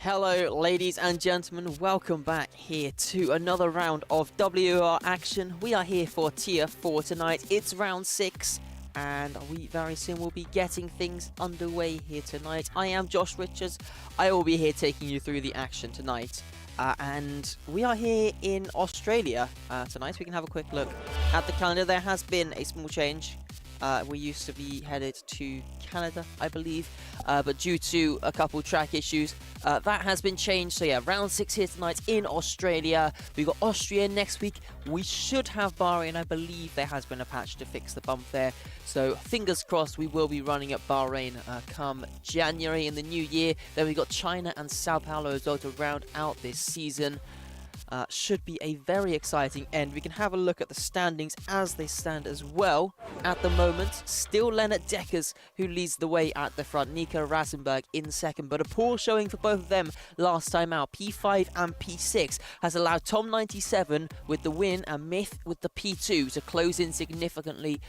Hello ladies and gentlemen, welcome back here to another round of WOR action. We are here for tier 4 tonight. It's round 6 and we very soon will be getting things underway here tonight. I am Josh Richards. I will be here taking you through the action tonight. And we are here in Australia tonight. We can have a quick look at the calendar. There has been a small change. We used to be headed to Canada, I believe, but due to a couple track issues, that has been changed. So yeah, round 6 here tonight in Australia. We've got Austria next week. We should have Bahrain. I believe there has been a patch to fix the bump there. So fingers crossed we will be running at Bahrain come January in the new year. Then we've got China and Sao Paulo as well to round out this season. Should be a very exciting end. We can have a look at the standings as they stand as well. At the moment, still Lennart Deckers who leads the way at the front. Nico Rasenberg in second, but a poor showing for both of them last time out. P5 and P6 has allowed Tom 97 with the win and Myth with the P2 to close in significantly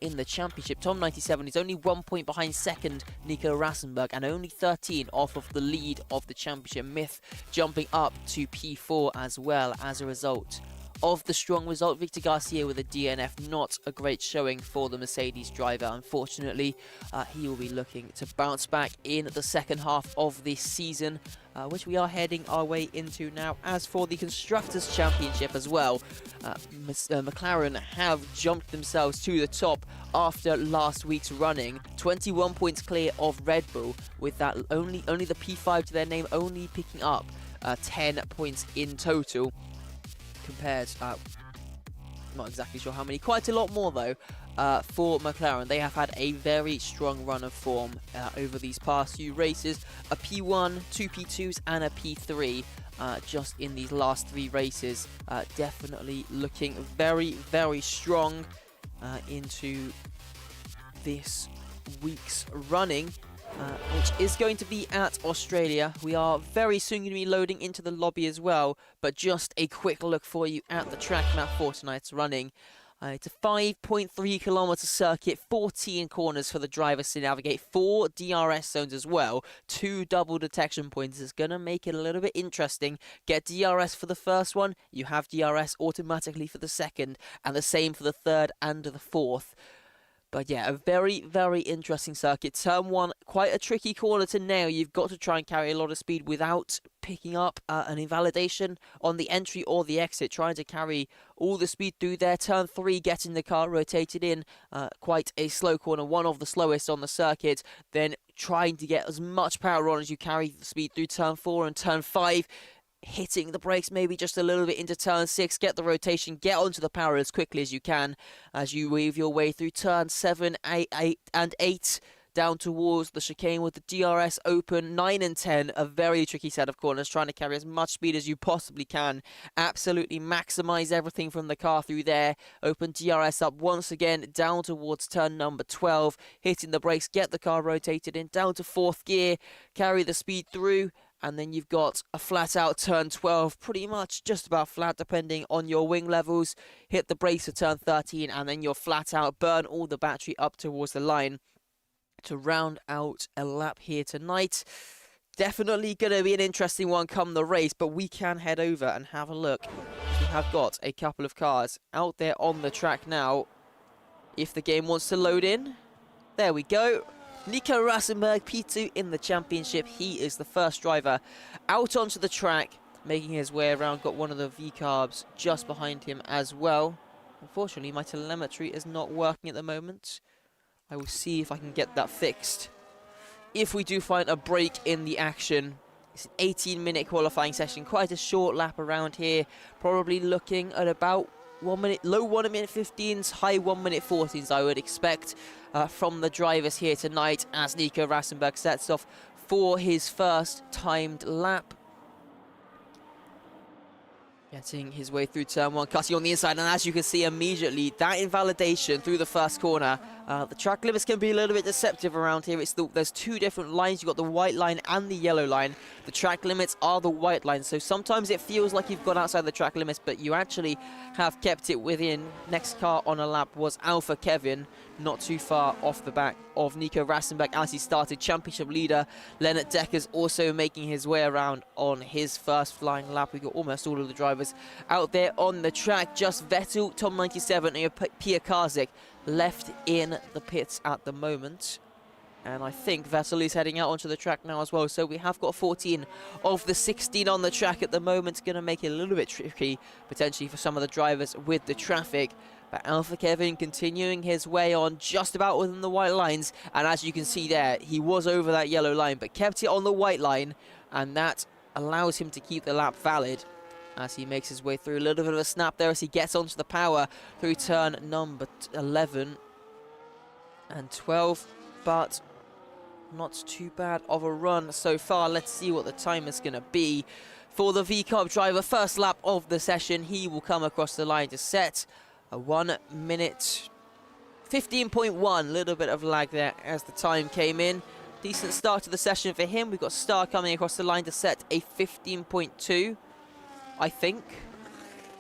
in the championship. Tom 97 is only 1 point behind second Nico Rasenberg and only 13 off of the lead of the championship. Myth jumping up to P4 as well. As a result of the strong result, Victor Garcia with a DNF, not a great showing for the Mercedes driver. Unfortunately, he will be looking to bounce back in the second half of this season, which we are heading our way into now. As for the Constructors' Championship as well, McLaren have jumped themselves to the top after last week's running. 21 points clear of Red Bull, with that only the P5 to their name, only picking up 10 points in total, compared, not exactly sure how many, quite a lot more though, for McLaren. They have had a very strong run of form over these past few races. A P1, 2 P2s and a P3 just in these last 3 races. Definitely looking very, very strong into this week's running. Which is going to be at Australia. We are very soon going to be loading into the lobby as well, but just a quick look for you at the track map for tonight's running. It's a 5.3 kilometer circuit, 14 corners for the drivers to navigate, 4 DRS zones as well, 2 double detection points. It's going to make it a little bit interesting. Get DRS for the first one, you have DRS automatically for the second, and the same for the third and the fourth. But yeah, a very, very interesting circuit. Turn 1, quite a tricky corner to nail. You've got to try and carry a lot of speed without picking up an invalidation on the entry or the exit. Trying to carry all the speed through there. Turn 3, getting the car rotated in. Quite a slow corner, one of the slowest on the circuit. Then trying to get as much power on as you carry the speed through turn 4 and turn 5. Hitting the brakes maybe just a little bit into turn 6, get the rotation, get onto the power as quickly as you can as you weave your way through turn 7, 8 and 8 down towards the chicane with the DRS open. 9 and 10, a very tricky set of corners, trying to carry as much speed as you possibly can. Absolutely maximize everything from the car through there. Open DRS up once again down towards turn number 12, hitting the brakes, get the car rotated in down to 4th gear, carry the speed through. And then you've got a flat out turn 12, pretty much just about flat depending on your wing levels. Hit the brakes for turn 13 and then you're flat out, burn all the battery up towards the line to round out a lap here tonight. Definitely going to be an interesting one come the race, but we can head over and have a look. We have got a couple of cars out there on the track now. If the game wants to load in, there we go. Nico Rasenberg, P2 in the championship. He is the first driver out onto the track, making his way around. Got one of the V-carbs just behind him as well. Unfortunately, my telemetry is not working at the moment. I will see if I can get that fixed. If we do find a break in the action, it's an 18-minute qualifying session. Quite a short lap around here. Probably looking at about 1 minute, low 1 minute 15s, high 1 minute 14s, I would expect from the drivers here tonight as Nico Rasenberg sets off for his first timed lap. Getting his way through turn 1, cutting on the inside, and as you can see immediately, that invalidation through the first corner. The track limits can be a little bit deceptive around here. There's 2 different lines. You've got the white line and the yellow line. The track limits are the white line, so sometimes it feels like you've gone outside the track limits, but you actually have kept it within. Next car on a lap was Alpha Kevin, not too far off the back of Nico Rassenbeck as he started. Championship leader Lennart Deckers also making his way around on his first flying lap. We got almost all of the drivers out there on the track. Just Vettel, Tom 97 and Pia Karzik left in the pits at the moment. And I think Vettel is heading out onto the track now as well. So we have got 14 of the 16 on the track at the moment. It's going to make it a little bit tricky, potentially, for some of the drivers with the traffic. But Alpha Kevin continuing his way on just about within the white lines. And as you can see there, he was over that yellow line, but kept it on the white line. And that allows him to keep the lap valid as he makes his way through. A little bit of a snap there as he gets onto the power through turn number 11 and 12. But not too bad of a run so far. Let's see what the time is going to be for the V-Carb driver. First lap of the session, he will come across the line to set a 1 minute 15.1. Little bit of lag there as the time came in. Decent start to the session for him. We've got Star coming across the line to set a 15.2, I think.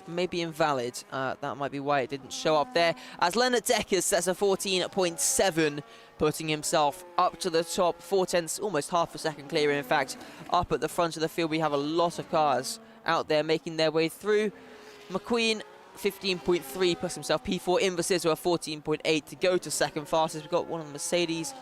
Maybe invalid. That might be why it didn't show up there. As Lennart Deckers sets a 14.7, putting himself up to the top. 4/10, almost half a second clear, in fact. Up at the front of the field, we have a lot of cars out there making their way through. McQueen, 15.3, puts himself P4. Invasizo, a 14.8 to go to second fastest. We've got one on the Mercedes.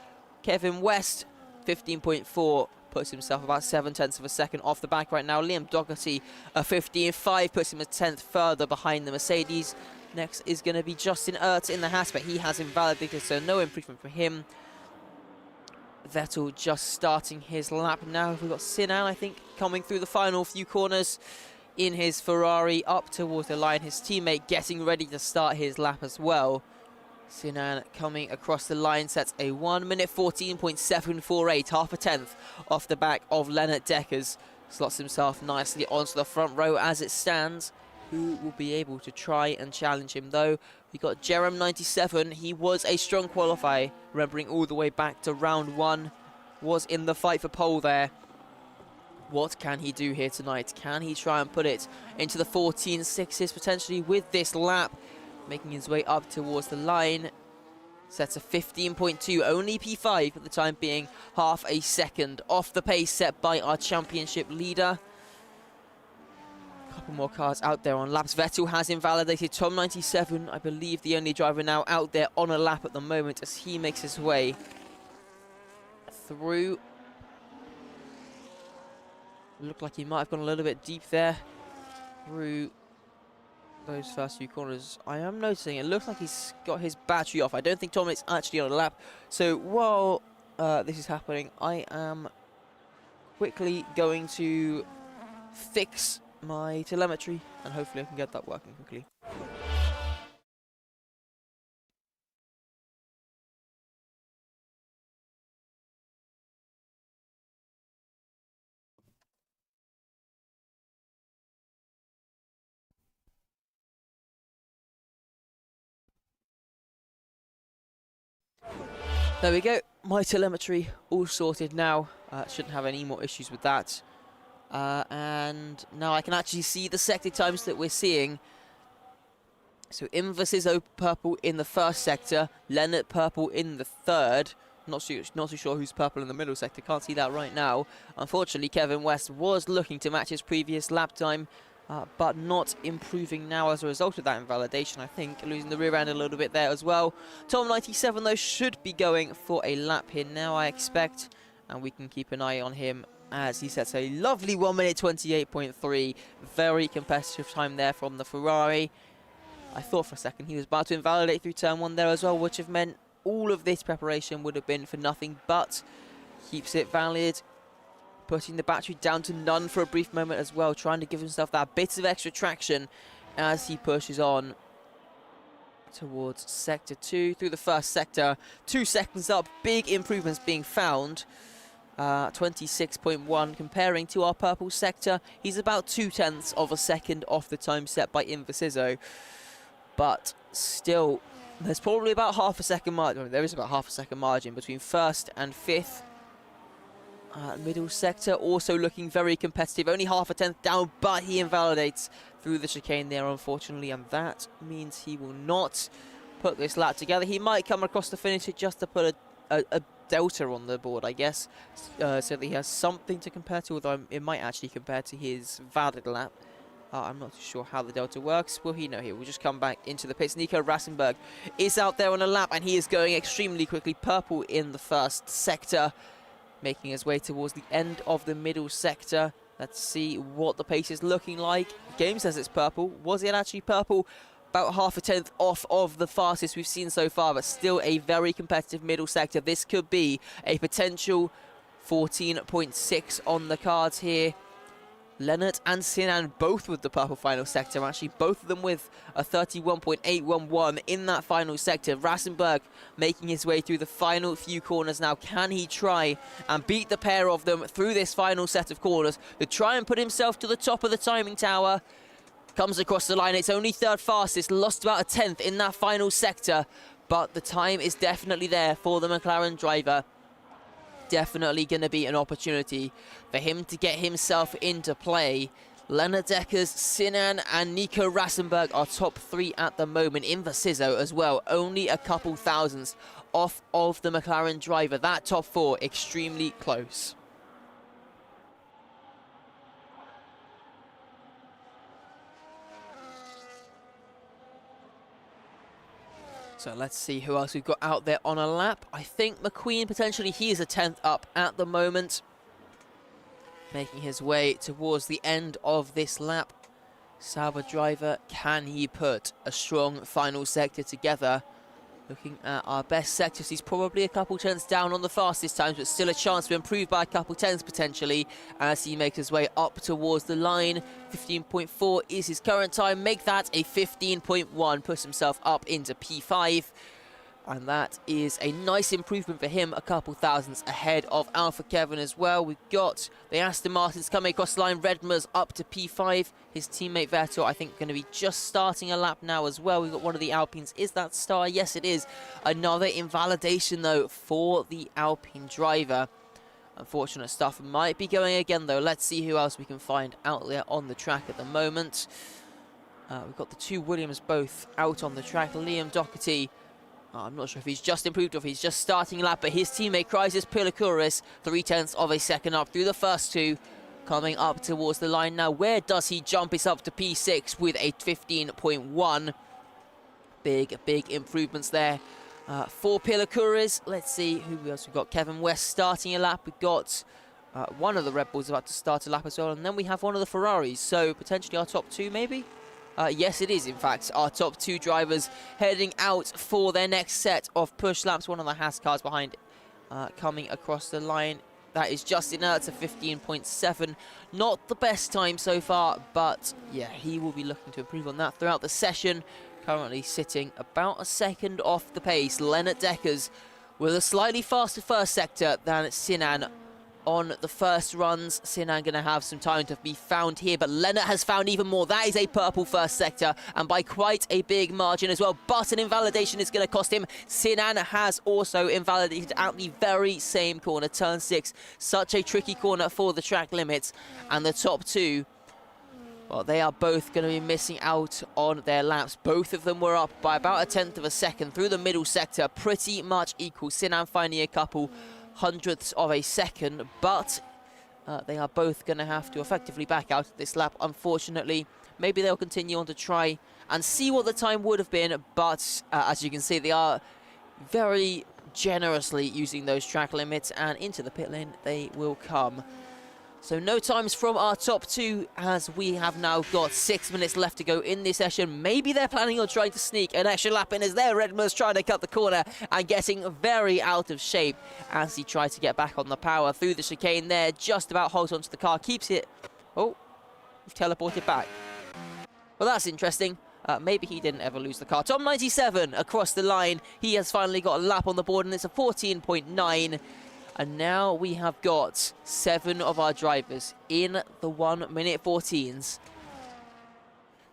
Kevin West, 15.4. puts himself about 7/10 of a second off the back right now. Liam Doherty, a 15.5, puts him a 10th further behind the Mercedes. Next is going to be Justin Ertz in the Haas, but he has invalidated, so no improvement for him. Vettel just starting his lap now. We've got Sinan, I think, coming through the final few corners in his Ferrari up towards the line. His teammate getting ready to start his lap as well. Sinan coming across the line, sets a 1 minute 14.748, half a 10th off the back of Lennart Deckers. Slots himself nicely onto the front row as it stands. Who will be able to try and challenge him, though? We got Jerem 97. He was a strong qualifier, remembering all the way back to round 1. Was in the fight for pole there. What can he do here tonight? Can he try and put it into the 14.6s potentially with this lap? Making his way up towards the line. Sets a 15.2, only P5 at the time being, half a second off the pace set by our championship leader. Couple more cars out there on laps. Vettel has invalidated Tom 97, I believe the only driver now out there on a lap at the moment as he makes his way through. Looked like he might have gone a little bit deep there through those first few corners. I am noticing it looks like he's got his battery off. I don't think Tom is actually on a lap. So while this is happening, I am quickly going to fix my telemetry and hopefully I can get that working quickly. There we go, my telemetry all sorted now. Shouldn't have any more issues with that. And now I can actually see the sector times that we're seeing. So Invasizo purple in the first sector, Lennart purple in the third. Not too sure who's purple in the middle sector, can't see that right now. Unfortunately, Kevin West was looking to match his previous lap time, but not improving now as a result of that invalidation, I think. Losing the rear end a little bit there as well. Tom 97, though, should be going for a lap here now, I expect. And we can keep an eye on him as he sets a lovely 1 minute 28.3. Very competitive time there from the Ferrari. I thought for a second he was about to invalidate through turn 1 there as well, which have meant all of this preparation would have been for nothing, but keeps it valid. Putting the battery down to none for a brief moment as well, trying to give himself that bit of extra traction as he pushes on towards sector 2. Through the first sector, 2 seconds up, big improvements being found. 26.1 comparing to our purple sector. He's about 2/10 of a second off the time set by Invasizo. But still, there's probably about half a second margin. There is about half a second margin between first and fifth. Middle sector also looking very competitive. Only half a tenth down, but he invalidates through the chicane there, unfortunately. And that means he will not put this lap together. He might come across the finish just to put a delta on the board, I guess, so that he has something to compare to, although it might actually compare to his valid lap. I'm not too sure how the delta works. Will he know here? We'll just come back into the pits. Nico Rassenberg is out there on a lap, and he is going extremely quickly. Purple in the first sector, making his way towards the end of the middle sector. Let's see what the pace is looking like. The game says it's purple. Was it actually purple? About half a tenth off of the fastest we've seen so far, but still a very competitive middle sector. This could be a potential 14.6 on the cards here. Lennart and Sinan both with the purple final sector, actually both of them with a 31.811 in that final sector. Rassenberg making his way through the final few corners now. Can he try and beat the pair of them through this final set of corners to try and put himself to the top of the timing tower? Comes across the line. It's only third fastest, lost about a tenth in that final sector, but the time is definitely there for the McLaren driver. Definitely going to be an opportunity for him to get himself into play. Lennart Deckers, Sinan and Nico Rassenberg are top three at the moment in the CISO as well. Only a couple thousandths off of the McLaren driver. That top four extremely close. So let's see who else we've got out there on a lap. I think McQueen, potentially, he is a 10th up at the moment. Making his way towards the end of this lap. Sauber driver, can he put a strong final sector together? Looking at our best sectors, he's probably a couple tenths down on the fastest times, but still a chance to improve by a couple tenths potentially as he makes his way up towards the line. 15.4 is his current time. Make that a 15.1. Puts himself up into P5. And that is a nice improvement for him, a couple thousandths ahead of Alpha Kevin as well. We've got the Aston Martins coming across the line. Redmer's up to P5. His teammate Vettel, I think, going to be just starting a lap now as well. We've got one of the Alpines. Is that Star? Yes, it is. Another invalidation, though, for the Alpine driver. Unfortunate stuff. Might be going again, though. Let's see who else we can find out there on the track at the moment. We've got the two Williams both out on the track. Liam Doherty. I'm not sure if he's just improved or if he's just starting a lap, but his teammate Chrysis Pilakouris, 0.3 of a second up through the first two, coming up towards the line now. Where does he jump? It's up to P6 with a 15.1. Big improvements there for Pilakouris. Let's see who else we've got. Kevin West starting a lap. We've got one of the Red Bulls about to start a lap as well, and then we have one of the Ferraris, so potentially our top two maybe? Yes, it is, in fact, our top two drivers heading out for their next set of push laps. One of the Haas cars behind coming across the line. That is Justin Ertz, a 15.7. Not the best time so far, but yeah, he will be looking to improve on that throughout the session. Currently sitting about a second off the pace. Lennart Deckers with a slightly faster first sector than Sinan on the first runs. Sinan going to have some time to be found here, but Lennart has found even more. That is a purple first sector, and by quite a big margin as well. But an invalidation is going to cost him. Sinan has also invalidated at the very same corner, turn 6. Such a tricky corner for the track limits, and the top two, well, they are both going to be missing out on their laps. Both of them were up by about a tenth of a second through the middle sector, pretty much equal. Sinan finding a couple hundredths of a second, but they are both going to have to effectively back out of this lap, unfortunately. Maybe they'll continue on to try and see what the time would have been, but as you can see, they are very generously using those track limits, and into the pit lane they will come. So no times from our top two, as we have now got 6 minutes left to go in this session. Maybe they're planning on trying to sneak an extra lap in as their Redmer's trying to cut the corner and getting very out of shape as he tries to get back on the power through the chicane there. Just about holds onto the car, keeps it. Oh, we've teleported back. Well, that's interesting. Maybe he didn't ever lose the car. Tom 97 across the line. He has finally got a lap on the board, and it's a 14.9. And now we have got 7 of our drivers in the 1 minute 14s.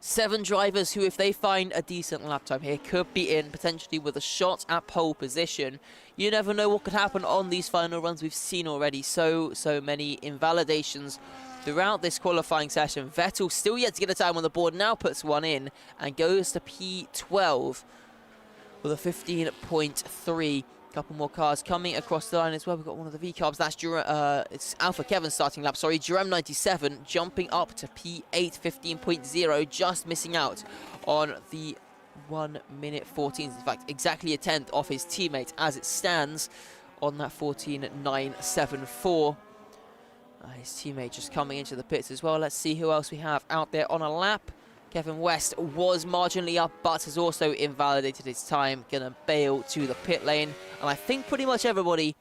7 drivers who, if they find a decent lap time here, could be in potentially with a shot at pole position. You never know what could happen on these final runs. We've seen already so many invalidations throughout this qualifying session. Vettel still yet to get a time on the board, now puts one in and goes to P12 with a 15.3. Couple more cars coming across the line as well. We've got one of the V-carbs. That's it's Alpha Kevin starting lap. Sorry, Jerem 97 jumping up to P8 15.0, just missing out on the 1 minute 14. In fact, exactly a tenth off his teammate as it stands on that 14.974. His teammate just coming into the pits as well. Let's see who else we have out there on a lap. Kevin West was marginally up, but has also invalidated his time. Gonna bail to the pit lane. And I think pretty much everybody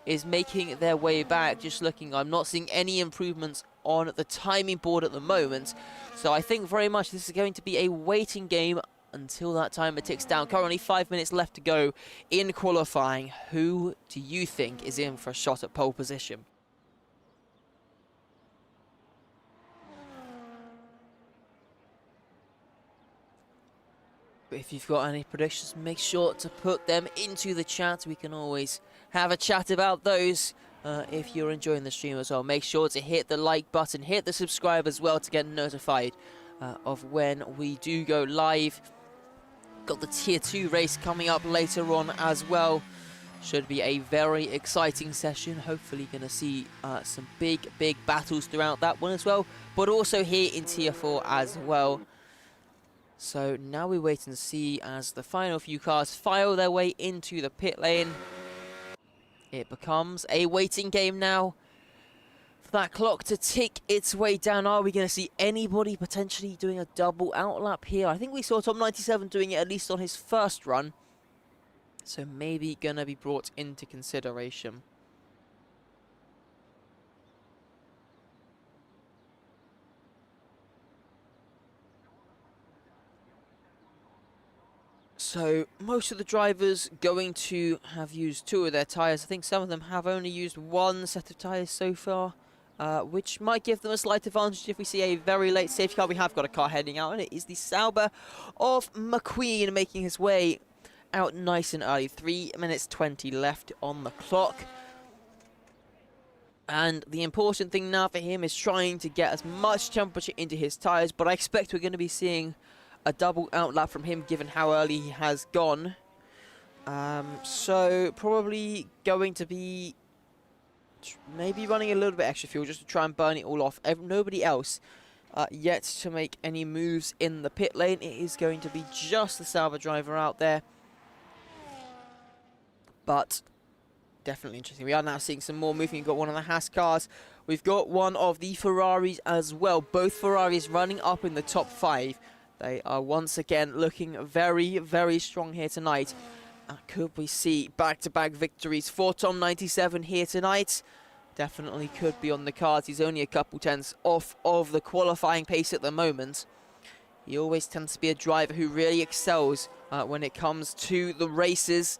is making their way back. Just looking, I'm not seeing any improvements on the timing board at the moment. So I think very much this is going to be a waiting game until that timer ticks down. Currently 5 minutes left to go in qualifying. Who do you think is in for a shot at pole position? If you've got any predictions, make sure to put them into the chat. We can always have a chat about those. If you're enjoying the stream as well, make sure to hit the like button, hit the subscribe as well to get notified of when we do go live. Got the Tier 2 race coming up later on as well. Should be a very exciting session. Hopefully going to see some big battles throughout that one as well. But also here in Tier 4 as well. So now we wait and see as the final few cars file their way into the pit lane. It becomes a waiting game now for that clock to tick its way down. Are we going to see anybody potentially doing a double outlap here? I think we saw Tom 97 doing it at least on his first run. So maybe going to be brought into consideration. So most of the drivers going to have used 2 of their tyres. I think some of them have only used 1 set of tyres so far, which might give them a slight advantage if we see a very late safety car. We have got a car heading out, and it is the Sauber of McQueen making his way out nice and early. 3 minutes 20 left on the clock. And the important thing now for him is trying to get as much temperature into his tyres, but I expect we're going to be seeing a double outlap from him given how early he has gone. So probably going to be maybe running a little bit extra fuel just to try and burn it all off. Nobody else yet to make any moves in the pit lane. It is going to be just the Sauber driver out there. But definitely interesting. We are now seeing some more moving. We've got one of the Haas cars. We've got one of the Ferraris as well. Both Ferraris running up in the top 5. They are once again looking very strong here tonight. Could we see back-to-back victories for Tom 97 here tonight? Definitely could be on the cards. He's only a couple tenths off of the qualifying pace at the moment. He always tends to be a driver who really excels when it comes to the races.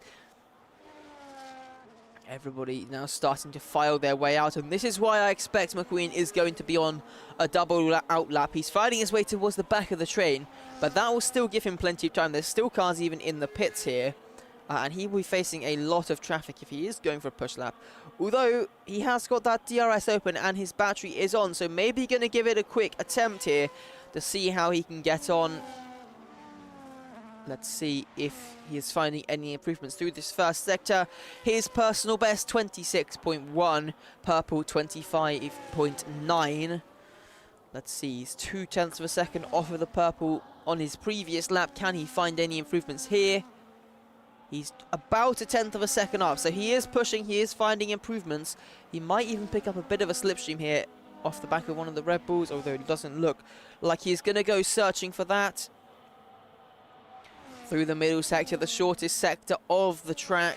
Everybody now starting to file their way out, and this is why I expect McQueen is going to be on a double outlap. He's fighting his way towards the back of the train, but that will still give him plenty of time. There's still cars even in the pits here, and he will be facing a lot of traffic if he is going for a push lap. Although he has got that DRS open and his battery is on, so maybe going to give it a quick attempt here to see how he can get on. Let's see if he is finding any improvements through this first sector. His personal best, 26.1. Purple, 25.9. Let's see, he's 0.2 of a second off of the purple on his previous lap. Can he find any improvements here? He's about 1/10 of a second up, so he is pushing, he is finding improvements. He might even pick up a bit of a slipstream here off the back of one of the Red Bulls, although it doesn't look like he's going to go searching for that. Through the middle sector, the shortest sector of the track.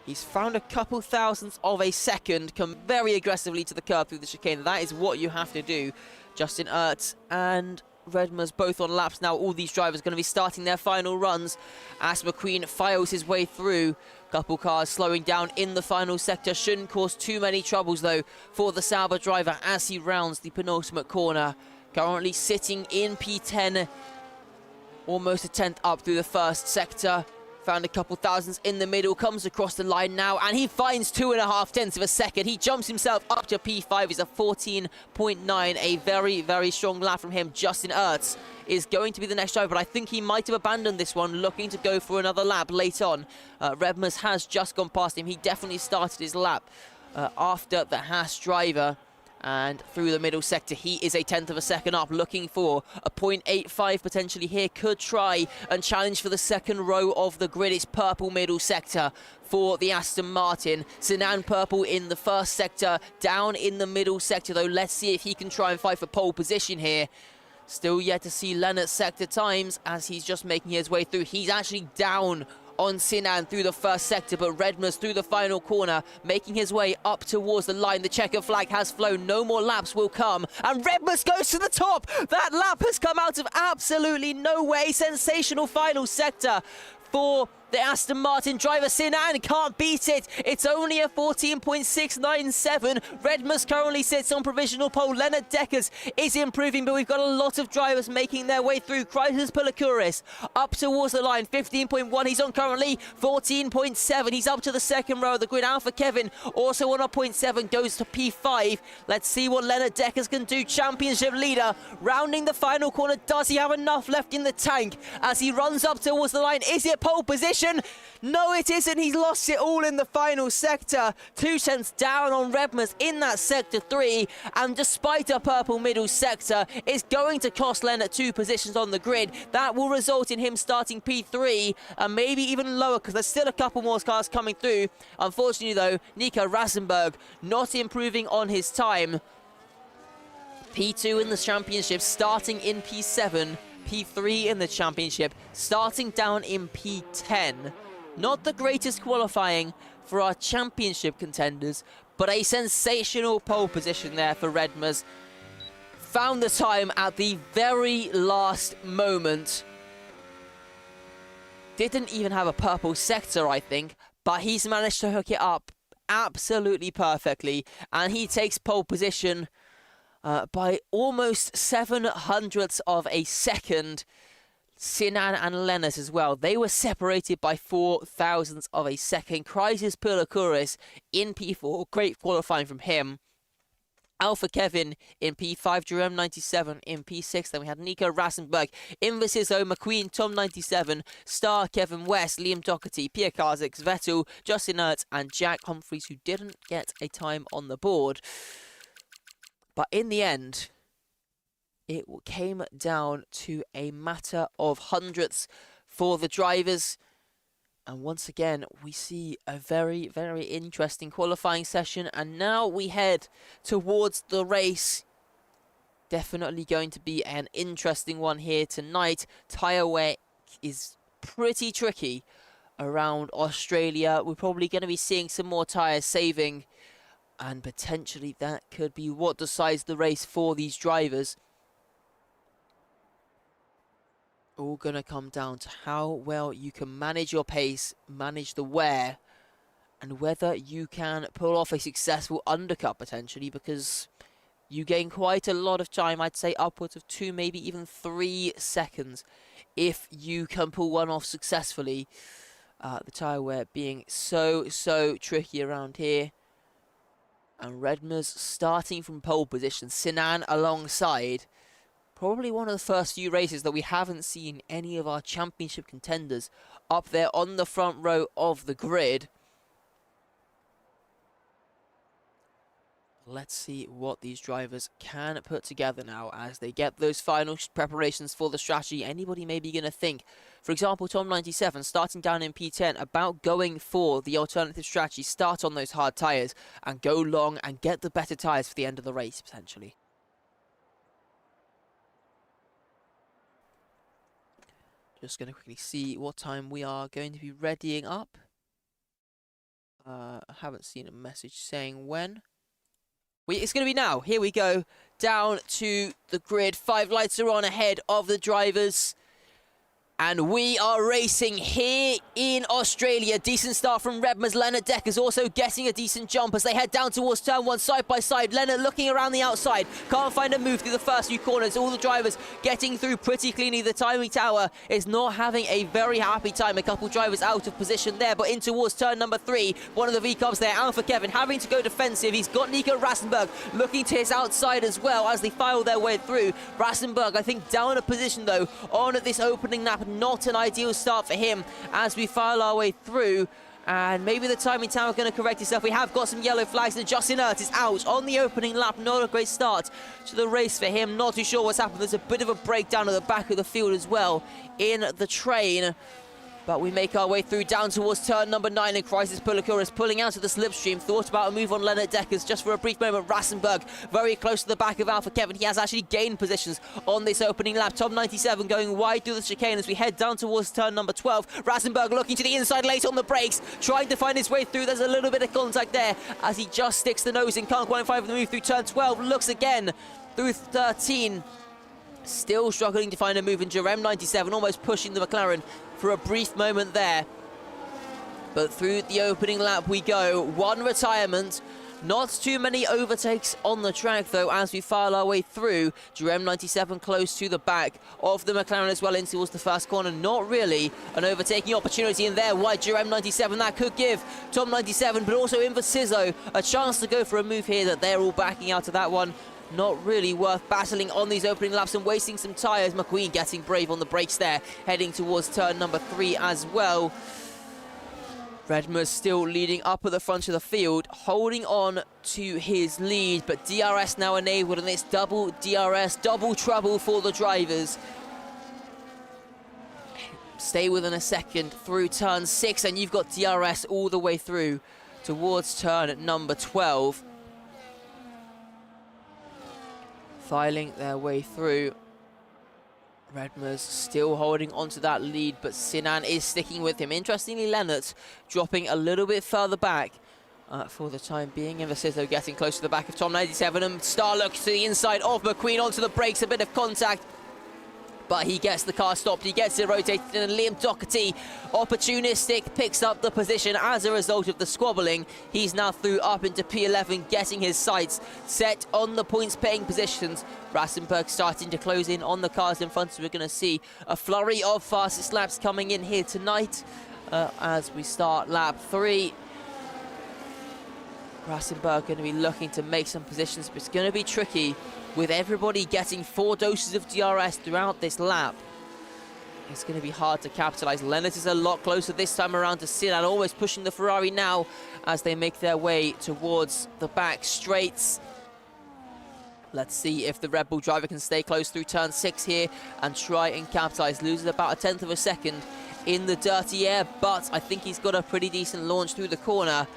He's found a couple thousandths of a second, come very aggressively to the curb through the chicane. That is what you have to do. Justin Ertz and Redmers both on laps now. All these drivers going to be starting their final runs as McQueen files his way through. Couple cars slowing down in the final sector. Shouldn't cause too many troubles though for the Sauber driver as he rounds the penultimate corner. Currently sitting in P10. Almost 1/10 up through the first sector. found a couple thousandths in the middle, comes across the line now, and he finds 2.5 tenths of a second. He jumps himself up to P5. He's a 14.9, a very, very strong lap from him. Justin Ertz is going to be the next driver, but I think he might have abandoned this one, looking to go for another lap late on. Redmus has just gone past him. He definitely started his lap after the Haas driver. And through the middle sector, he is a tenth of a second up, looking for a 0.85 potentially here. Could try and challenge for the second row of the grid. It's purple middle sector for the Aston Martin. Sinan purple in the first sector, down in the middle sector, though. Let's see if he can try and fight for pole position here. Still yet to see Leonard's sector times as he's just making his way through. He's actually down on Sinan through the first sector, but Redmus through the final corner, making his way up towards the line. The checker flag has flown. No more laps will come, and Redmus goes to the top. That lap has come out of absolutely nowhere. Sensational final sector for the Aston Martin driver. Sinan can't beat it. It's only a 14.697. Redmus currently sits on provisional pole. Leonard Deckers is improving, but we've got a lot of drivers making their way through. Chrysos Poulakouris up towards the line, 15.1. He's on currently 14.7. He's up to the second row of the grid. Alpha Kevin also on a 0.7, goes to P5. Let's see what Leonard Deckers can do. Championship leader rounding the final corner. Does he have enough left in the tank as he runs up towards the line? Is it pole position? No, it isn't. He's lost it all in the final sector. 2 tenths down on Redmus in that sector 3. And despite a purple middle sector, it's going to cost Leonard 2 positions on the grid. That will result in him starting P3 and maybe even lower, because there's still a couple more cars coming through. Unfortunately, though, Nico Rasenberg not improving on his time. P2 in the championship, starting in P7. P3 in the championship, starting down in P10. Not the greatest qualifying for our championship contenders, but a sensational pole position there for Redmus. Found the time at the very last moment. Didn't even have a purple sector, I think, but he's managed to hook it up absolutely perfectly, and he takes pole position by almost 7/100ths of a second. Sinan and Leonard as well. They were separated by 0.04 of a second. Chrysos Poulakouris in P4. Great qualifying from him. Alpha Kevin in P5, Jerome 97 in P6. Then we had Nico Rasenberg, Invisizo, McQueen, Tom 97, Star, Kevin West, Liam Doherty, Pierre Kazix, Vettel, Justin Ertz, and Jack Humphreys, who didn't get a time on the board. But in the end, it came down to a matter of hundredths for the drivers. And once again, we see a very, very interesting qualifying session. And now we head towards the race. Definitely going to be an interesting one here tonight. Tyre wear is pretty tricky around Australia. We're probably going to be seeing some more tyres saving. And potentially that could be what decides the race for these drivers. All going to come down to how well you can manage your pace, manage the wear, and whether you can pull off a successful undercut potentially, because you gain quite a lot of time. I'd say upwards of 2, maybe even 3 seconds if you can pull one off successfully. The tyre wear being so tricky around here. And Redmus starting from pole position, Sinan alongside. Probably one of the first few races that we haven't seen any of our championship contenders up there on the front row of the grid. Let's see what these drivers can put together now as they get those final preparations for the strategy. Anybody maybe going to think, for example, Tom 97 starting down in P10, about going for the alternative strategy, start on those hard tyres and go long and get the better tyres for the end of the race, potentially. Just going to quickly see what time we are going to be readying up. I haven't seen a message saying when. It's going to be now. Here we go. Down to the grid. 5 lights are on ahead of the drivers. And we are racing here in Australia. Decent start from Redmer's. Leonard Decker's also getting a decent jump as they head down towards turn one side by side. Leonard looking around the outside. Can't find a move through the first few corners. All the drivers getting through pretty cleanly. The timing tower is not having a very happy time. A couple drivers out of position there, but in towards turn number 3. One of the V-Cubs there, Alpha Kevin, having to go defensive. He's got Nico Rassenberg looking to his outside as well as they file their way through. Rassenberg, I think, down a position though on this opening lap. Not an ideal start for him as we file our way through. And maybe the timing tower going to correct itself. We have got some yellow flags, and Justin Ert is out on the opening lap. Not a great start to the race for him. Not too sure what's happened. There's a bit of a breakdown at the back of the field as well in the train. But we make our way through down towards turn number 9, and Crisis Pulakura is pulling out of the slipstream. Thought about a move on Leonard Deckers just for a brief moment. Rassenberg very close to the back of Alpha Kevin. He has actually gained positions on this opening lap. Tom 97 going wide through the chicane as we head down towards turn number 12. Rassenberg looking to the inside late on the brakes, trying to find his way through. There's a little bit of contact there as he just sticks the nose in. Can't qualify for the move through turn 12. Looks again through 13. Still struggling to find a move, and Jerem 97 almost pushing the McLaren for a brief moment there. But through the opening lap we go. One retirement. Not too many overtakes on the track though as we file our way through. Jerem 97 close to the back of the McLaren as well in towards the first corner. Not really an overtaking opportunity in there. Wide Jerem 97, that could give Tom 97 but also Inversizo a chance to go for a move here, that they're all backing out of that one. Not really worth battling on these opening laps and wasting some tyres. McQueen getting brave on the brakes there, heading towards turn number 3 as well. Redmer's still leading up at the front of the field, holding on to his lead, but DRS now enabled, and it's double DRS, double trouble for the drivers. Stay within a second through turn 6, and you've got DRS all the way through towards turn number 12. Filing their way through. Redmer's still holding onto that lead, but Sinan is sticking with him. Interestingly, Lennart dropping a little bit further back for the time being. Inversizo getting close to the back of Tom 97, and Star looks to the inside of McQueen onto the brakes. A bit of contact, but he gets the car stopped, he gets it rotated, and Liam Doherty, opportunistic, picks up the position as a result of the squabbling. He's now through up into P11, getting his sights set on the points-paying positions. Rassenberg starting to close in on the cars in front, so we're going to see a flurry of fastest laps coming in here tonight as we start lap 3. Rassenberg going to be looking to make some positions, but it's going to be tricky with everybody getting 4 doses of DRS throughout this lap. It's going to be hard to capitalize. Lennart is a lot closer this time around to Sinan, almost pushing the Ferrari now as they make their way towards the back straights. Let's see if the Red Bull driver can stay close through turn 6 here and try and capitalize. Loses about a 1/10 of a second in the dirty air, but I think he's got a pretty decent launch through the corner.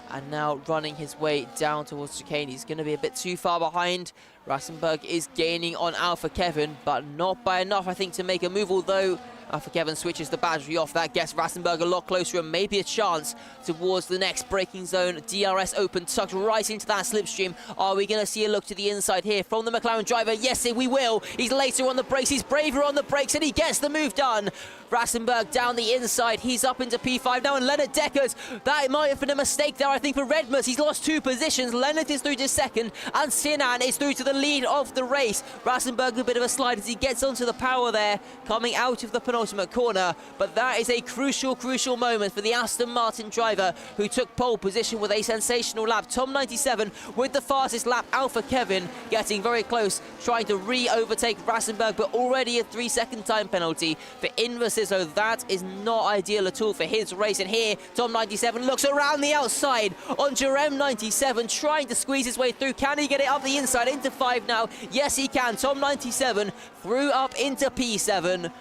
And now running his way down towards chicane. He's going to be a bit too far behind. Rassenberg is gaining on Alpha Kevin, but not by enough, I think, to make a move, although Alpha Kevin switches the battery off. That gets Rassenberg a lot closer and maybe a chance towards the next braking zone. DRS open, tucked right into that slipstream. Are we going to see a look to the inside here from the McLaren driver? Yes, we will. He's later on the brakes. He's braver on the brakes, and he gets the move done. Rassenberg down the inside. He's up into P5 now, and Leonard Deckers. That might have been a mistake there, I think, for Redmer's. He's lost 2 positions. Leonard is through to second, and Sinan is through to the lead of the race. Rassenberg a bit of a slide as he gets onto the power there, coming out of the penultimate corner. But that is a crucial moment for the Aston Martin driver who took pole position with a sensational lap. Tom 97 with the fastest lap. Alpha Kevin getting very close, trying to re-overtake Rassenberg, but already a 3-second time penalty for Inversizo. That is not ideal at all for his race. And here, Tom 97 looks around the outside on Jerem 97, trying to squeeze his way through. Can he get it up the inside into 5 now? Yes, he can. Tom 97 through up into P7.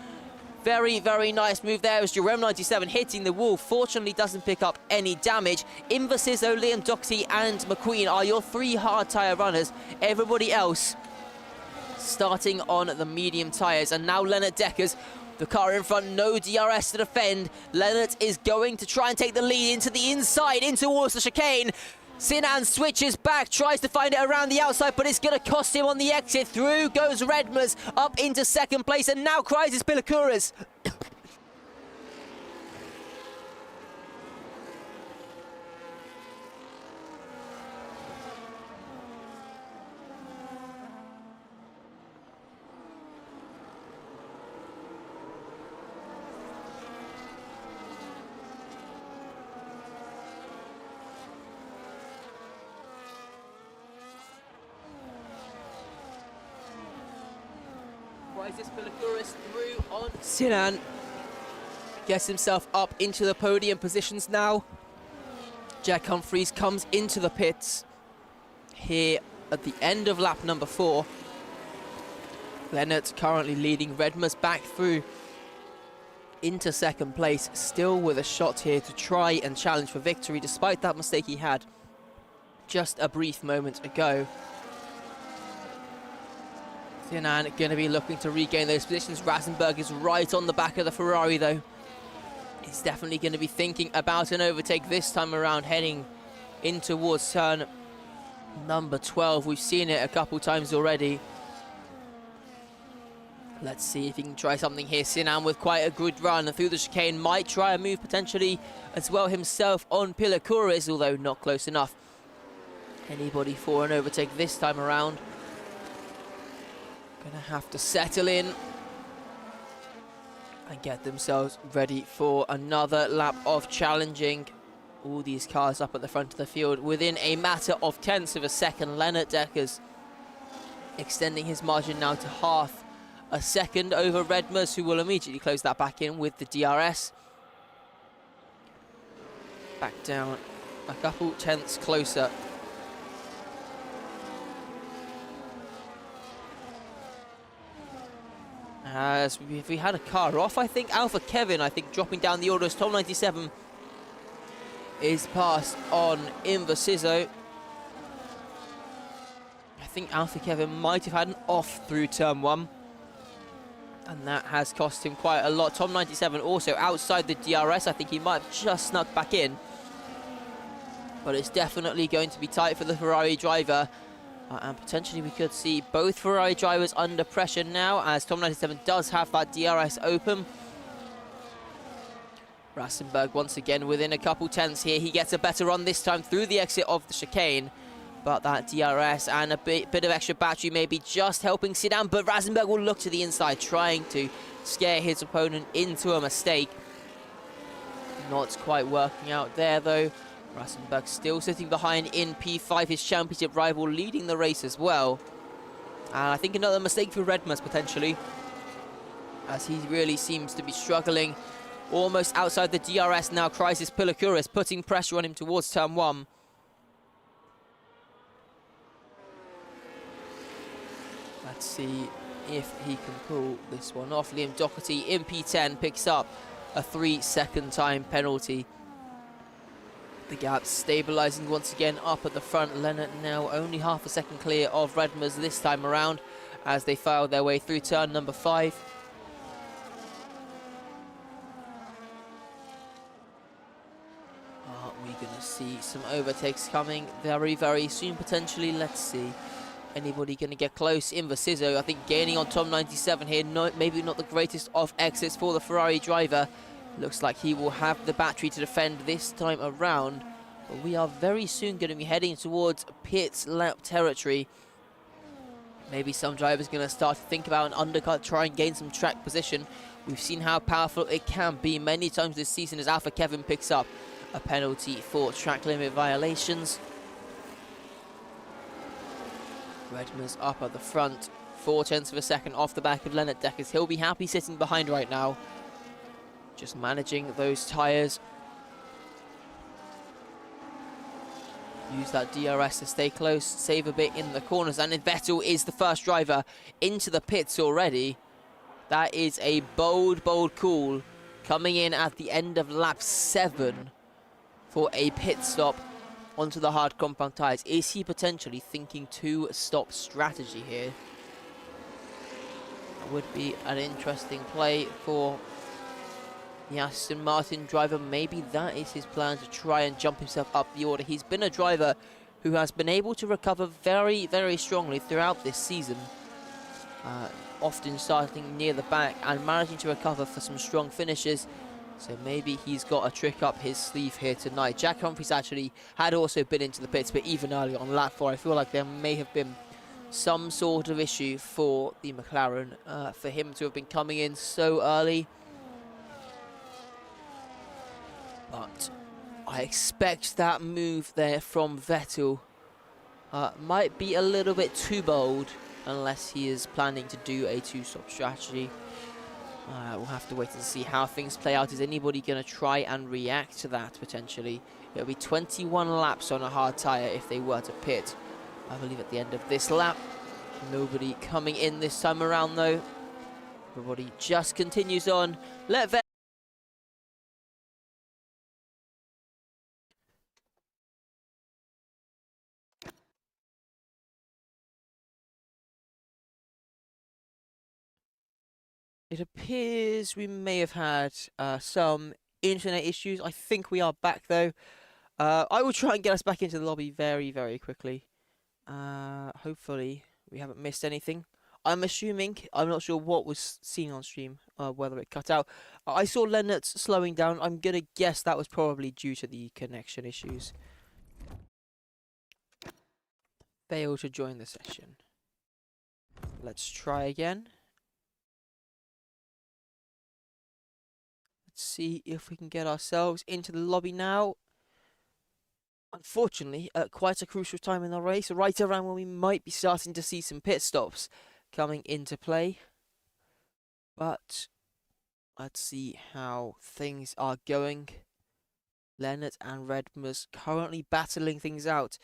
Very nice move there as Jerem 97 hitting the wall. Fortunately, doesn't pick up any damage. Inversizo, Liam Doherty, and McQueen are your 3 hard tyre runners. Everybody else starting on the medium tyres. And now Leonard Deckers, the car in front, no DRS to defend. Leonard is going to try and take the lead into the inside, in towards the chicane. Sinan switches back, tries to find it around the outside, but it's going to cost him on the exit. Through goes Redmer's up into second place, and now Crisis Pilicuras Crisis Pilacuris through on Sinan. Gets himself up into the podium positions now. Jack Humphries comes into the pits here at the end of lap number 4. Leonard currently leading. Redmer's back through into second place, still with a shot here to try and challenge for victory, despite that mistake he had just a brief moment ago. Sinan going to be looking to regain those positions. Rasenberg is right on the back of the Ferrari though. He's definitely going to be thinking about an overtake this time around, heading in towards turn number 12. We've seen it a couple times already. Let's see if he can try something here. Sinan with quite a good run through the chicane. Might try a move potentially as well himself on Pilacuris, although not close enough. Anybody for an overtake this time around. Gonna have to settle in and get themselves ready for another lap of challenging. All these cars up at the front of the field within a matter of tenths of a second. Lennart Deckers extending his margin now to half a second over Redmers, who will immediately close that back in with the DRS. Back down a couple tenths closer. As if we had a car off, I think Alpha Kevin, dropping down the orders. Tom 97 is passed on Inversizo. I think Alpha Kevin might have had an off through turn 1. And that has cost him quite a lot. Tom 97 also outside the DRS. I think he might have just snuck back in. But it's definitely going to be tight for the Ferrari driver. And potentially we could see both Ferrari drivers under pressure now, as Tom 97 does have that DRS open. Rasenberg once again within a couple tenths here. He gets a better run this time through the exit of the chicane. But that DRS and a bit of extra battery maybe just helping Sinan. But Rasenberg will look to the inside, trying to scare his opponent into a mistake. Not quite working out there though. Rasenberg still sitting behind in P5, his championship rival leading the race as well. And I think another mistake for Redmers potentially, as he really seems to be struggling. Almost outside the DRS now. Crisis Pilacuris putting pressure on him towards turn 1. Let's see if he can pull this one off. Liam Doherty in P10 picks up a 3-second time penalty. The gap stabilising once again up at the front. Lennart now only half a second clear of Redmers this time around as they file their way through turn number 5. Are we going to see some overtakes coming very, very soon potentially? Let's see. Anybody going to get close? Inversizo, I think, gaining on Tom 97 here. Maybe not the greatest of exits for the Ferrari driver. Looks like he will have the battery to defend this time around. But we are very soon going to be heading towards pit lap territory. Maybe some drivers going to start to think about an undercut, try and gain some track position. We've seen how powerful it can be many times this season as Alpha Kevin picks up a penalty for track limit violations. Redmers up at the front, 4 tenths of a second off the back of Lennart Deckers. He'll be happy sitting behind right now, just managing those tyres. Use that DRS to stay close, save a bit in the corners. And Vettel is the first driver into the pits already. That is a bold, bold call coming in at the end of lap 7 for a pit stop onto the hard compound tyres. Is he potentially thinking 2-stop strategy here? That would be an interesting play for the Aston Martin driver. Maybe that is his plan, to try and jump himself up the order. He's been a driver who has been able to recover very, very strongly throughout this season. Often starting near the back and managing to recover for some strong finishes. So maybe he's got a trick up his sleeve here tonight. Jack Humphries actually had also been into the pits, but even earlier on lap 4, I feel like there may have been some sort of issue for the McLaren, for him to have been coming in so early. But I expect that move there from Vettel might be a little bit too bold. unless he is planning to do a two-stop strategy. We'll have to wait and see how things play out. Is anybody going to try and react to that, potentially? It'll be 21 laps on a hard tyre if they were to pit, I believe, at the end of this lap. Nobody coming in this time around, though. Everybody just continues on. It appears we may have had some internet issues. I think we are back, though. I will try and get us back into the lobby very, very quickly. Hopefully, we haven't missed anything. I'm assuming, I'm not sure what was seen on stream, whether it cut out. I saw Leonard slowing down. I'm going to guess that was probably due to the connection issues. Failed to join the session. Let's try again. Let's see if we can get ourselves into the lobby now. Unfortunately, at quite a crucial time in the race, right around when we might be starting to see some pit stops coming into play. But let's see how things are going. Leonard and Redmus currently battling things out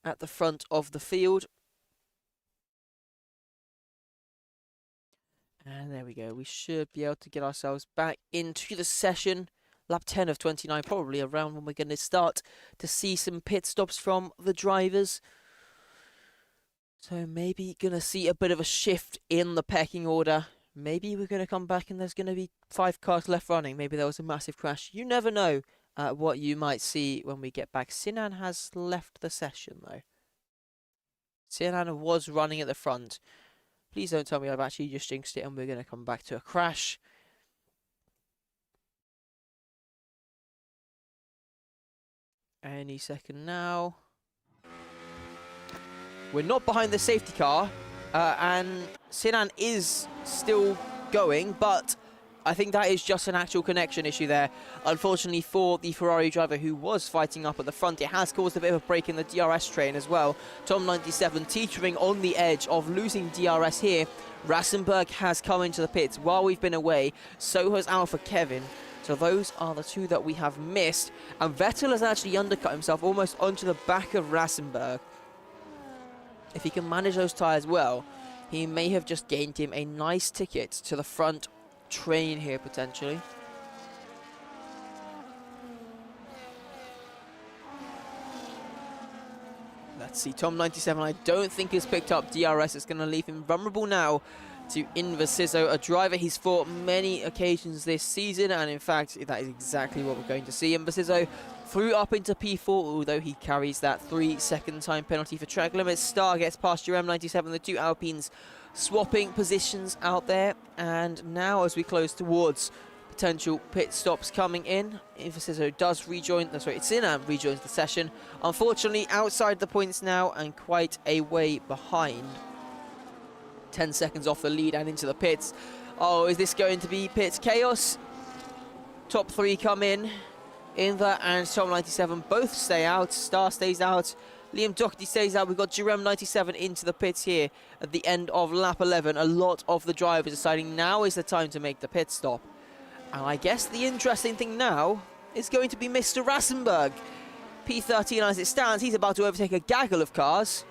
at the front of the field. And there we go. We should be able to get ourselves back into the session. Lap 10 of 29, probably around when we're going to start to see some pit stops from the drivers. So maybe going to see a bit of a shift in the pecking order. Maybe we're going to come back and there's going to be 5 cars left running. Maybe there was a massive crash. You never know what you might see when we get back. Sinan has left the session, though. Sinan was running at the front. Please don't tell me I've actually just jinxed it and we're going to come back to a crash. Any second now. We're not behind the safety car, and Sinan is still going, but I think that is just an actual connection issue there. Unfortunately for the Ferrari driver who was fighting up at the front, it has caused a bit of a break in the DRS train as well. Tom97 teetering on the edge of losing DRS here. Rasenberg has come into the pits while we've been away, so has Alpha Kevin. So those are the two that we have missed. And Vettel has actually undercut himself almost onto the back of Rasenberg. If he can manage those tyres well, he may have just gained him a nice ticket to the front train here, potentially. Let's see, Tom97, I don't think has picked up DRS. It's going to leave him vulnerable now to Invasizo, a driver he's fought many occasions this season, and in fact, that is exactly what we're going to see. Invasizo flew up into P4, although he carries that 3-second time penalty for track limits. Star gets past your M97, the two Alpines swapping positions out there, and now as we close towards potential pit stops coming in, Invasizo does rejoin, Sinan rejoins the session. Unfortunately, outside the points now and quite a way behind. 10 seconds off the lead and into the pits. Oh, is this going to be pit chaos? Top 3 come in. Inver and Tom97 both stay out. Star stays out. Liam Doherty stays out. We've got Jerem 97 into the pits here at the end of lap 11. A lot of the drivers deciding now is the time to make the pit stop. And I guess the interesting thing now is going to be Mr. Rasenberg. P13 as it stands, he's about to overtake a gaggle of cars.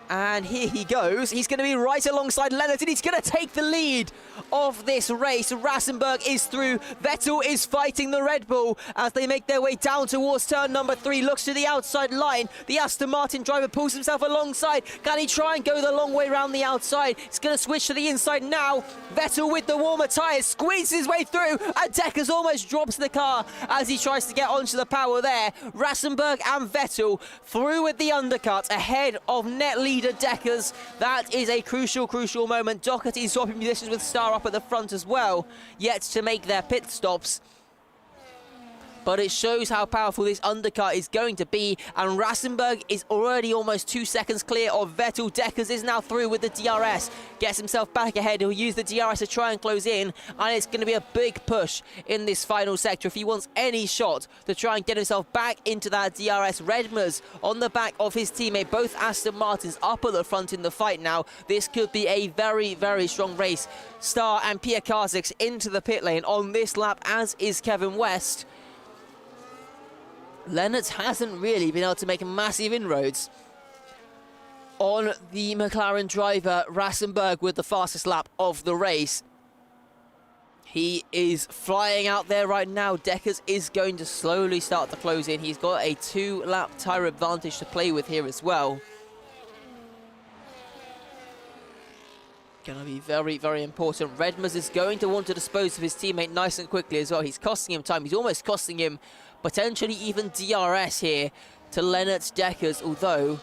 And here he goes. He's going to be right alongside Leonard, and he's going to take the lead of this race. Rasenberg is through. Vettel is fighting the Red Bull as they make their way down towards turn number 3. Looks to the outside line. The Aston Martin driver pulls himself alongside. Can he try and go the long way around the outside? He's going to switch to the inside now. Vettel with the warmer tyres squeezes his way through, and Deckers almost drops the car as he tries to get onto the power there. Rasenberg and Vettel through with the undercut ahead of net leader Deckers. That is a crucial moment. Doherty swapping positions with Star up at the front as well, yet to make their pit stops. but it shows how powerful this undercut is going to be, and Rasenberg is already almost 2 seconds clear of Vettel. Deckers is now through with the DRS, gets himself back ahead. He'll use the DRS to try and close in, and it's going to be a big push in this final sector if he wants any shot to try and get himself back into that DRS. Redmers on the back of his teammate, both Aston Martins up at the front in the fight now. This could be a very, very strong race. Star and Pierre Kazix into the pit lane on this lap, as is Kevin West. Lennart hasn't really been able to make massive inroads on the McLaren driver, Rasenberg, with the fastest lap of the race. He is flying out there right now. Deckers is going to slowly start to close in. He's got a 2-lap tyre advantage to play with here as well. Going to be very, very important. Redmers is going to want to dispose of his teammate nice and quickly as well. He's costing him time. He's almost costing him potentially even DRS here to Lennart Deckers, although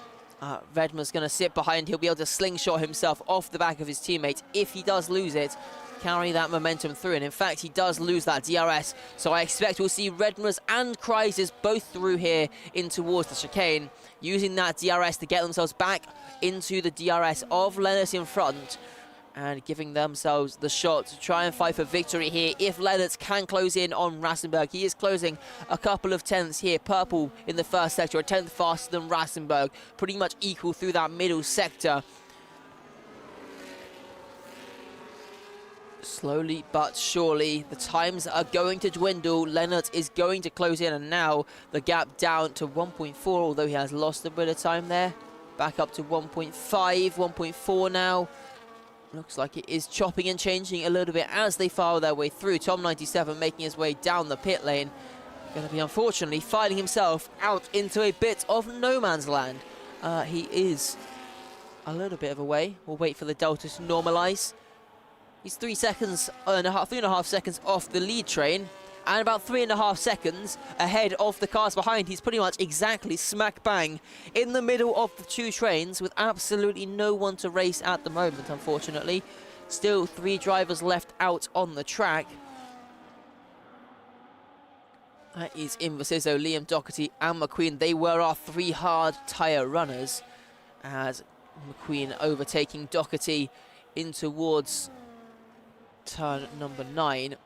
Redmer's going to sit behind. He'll be able to slingshot himself off the back of his teammate. If he does lose it, carry that momentum through, and in fact he does lose that DRS, so I expect we'll see Redmers and Kreises both through here in towards the chicane, using that DRS to get themselves back into the DRS of Lennart in front, and giving themselves the shot to try and fight for victory here if Lennart can close in on Rasenberg. He is closing a couple of tenths here. Purple in the first sector, a tenth faster than Rasenberg, pretty much equal through that middle sector. Slowly but surely, the times are going to dwindle. Lennart is going to close in, and now the gap down to 1.4, although he has lost a bit of time there. Back up to 1.5, 1.4 now. Looks like it is chopping and changing a little bit as they file their way through. Tom97 making his way down the pit lane. Going to be, unfortunately, finding himself out into a bit of no man's land. He is a little bit of a way. We'll wait for the delta to normalise. He's 3.5 seconds off the lead train, and about 3.5 seconds ahead of the cars behind. He's pretty much exactly smack bang in the middle of the two trains, with absolutely no one to race at the moment, unfortunately. Still 3 drivers left out on the track. That is Invasizo, Liam Doherty and McQueen. They were our 3 hard tyre runners, as McQueen overtaking Doherty in towards turn number 9.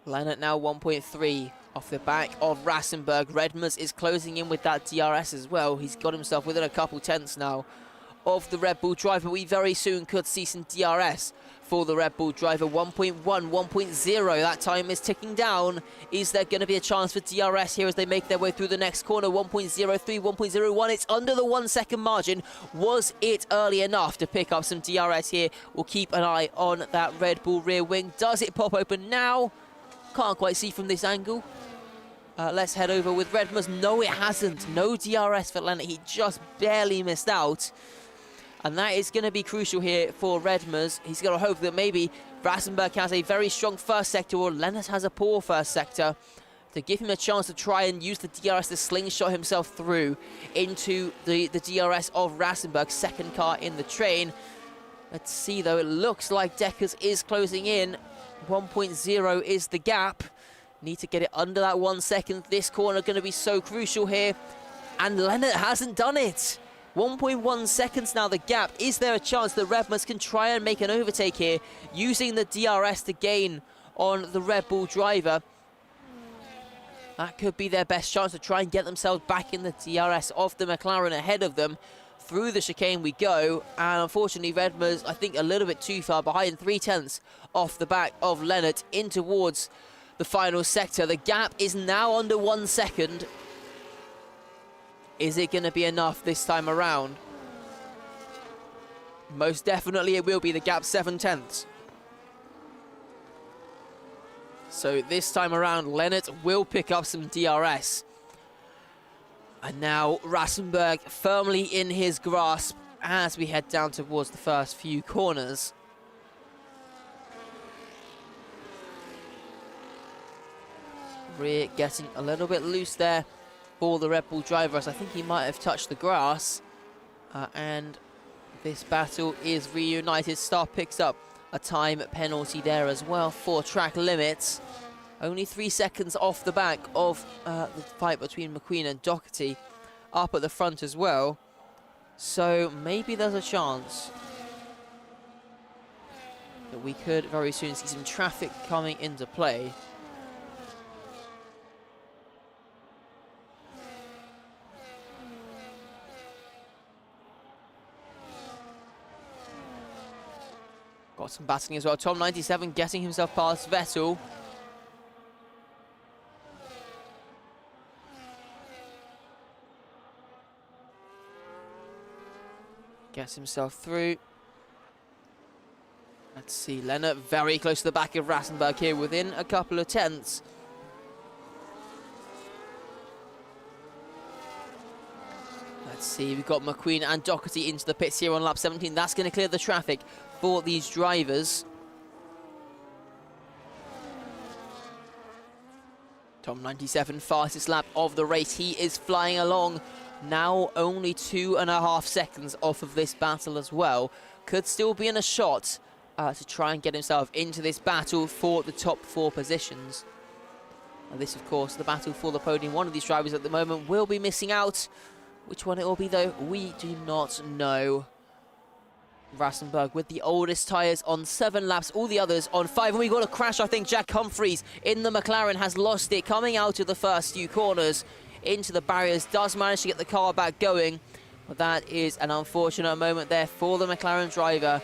Lennart now 1.3 off the back of Rasenberg. Redmers is closing in with that DRS as well. He's got himself within a couple tenths now of the Red Bull driver. We very soon could see some DRS for the Red Bull driver. 1.1, 1.0, that time is ticking down. Is there going to be a chance for DRS here as they make their way through the next corner? 1.03, 1.01, it's under the 1 second margin. Was it early enough to pick up some DRS here? We'll keep an eye on that Red Bull rear wing. Does it pop open now? Can't quite see from this angle. Let's head over with Redmers. No, it hasn't. No DRS for Lennart. He just barely missed out. And that is going to be crucial here for Redmers. He's got to hope that maybe Rasenberg has a very strong first sector, or Lennart has a poor first sector, to give him a chance to try and use the DRS to slingshot himself through into the DRS of Rasenberg, second car in the train. Let's see, though. It looks like Deckers is closing in. 1.0 is the gap. Need to get it under that 1 second. This corner going to be so crucial here. And Lennart hasn't done it. 1.1 seconds now, the gap. Is there a chance that Redmers can try and make an overtake here, using the DRS to gain on the Red Bull driver? That could be their best chance to try and get themselves back in the DRS of the McLaren ahead of them. Through the chicane we go, and unfortunately Redmers, I think, a little bit too far behind, 3 tenths off the back of Lennart in towards the final sector. The gap is now under 1 second. Is it going to be enough this time around? Most definitely it will be. The gap 7 tenths. So this time around, Lennart will pick up some DRS. And now Rasenberg firmly in his grasp as we head down towards the first few corners. Rear getting a little bit loose there for the Red Bull driver, as I think he might have touched the grass. And this battle is reunited. Star picks up a time penalty there as well for track limits. Only 3 seconds off the back of the fight between McQueen and Doherty up at the front as well. So maybe there's a chance that we could very soon see some traffic coming into play. Got some battling as well. Tom 97 getting himself past Vettel. Gets himself through. Let's see, Leonard very close to the back of Rassenberg here, within a couple of tenths. Let's see, we've got McQueen and Doherty into the pits here on lap 17. That's going to clear the traffic for these drivers. Tom 97, fastest lap of the race. He is flying along. Now only 2.5 seconds off of this battle as well. Could still be in a shot to try and get himself into this battle for the top 4 positions. And this, of course, the battle for the podium. One of these drivers at the moment will be missing out. Which one it will be, though, we do not know. Rassenberg with the oldest tyres on 7 laps, all the others on 5. And we got a crash, I think. Jack Humphreys in the McLaren has lost it, coming out of the first few corners into the barriers, does manage to get the car back going, but that is an unfortunate moment there for the McLaren driver.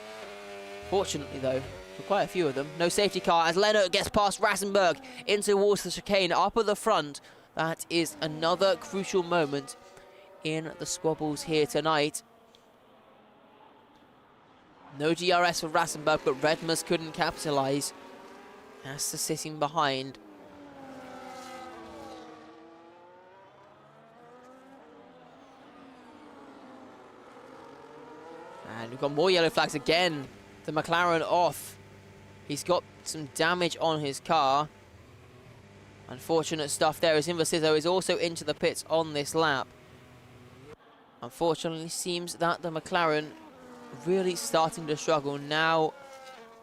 Fortunately, though, for quite a few of them, no safety car as Leno gets past Rassenberg into towards the chicane up at the front. That is another crucial moment in the squabbles here tonight. No DRS for Rassenberg, but Redmus couldn't capitalise. As to sitting behind. And we've got more yellow flags again. The McLaren off. He's got some damage on his car. Unfortunate stuff there as Inversito is also into the pits on this lap. Unfortunately, seems that the McLaren really starting to struggle now.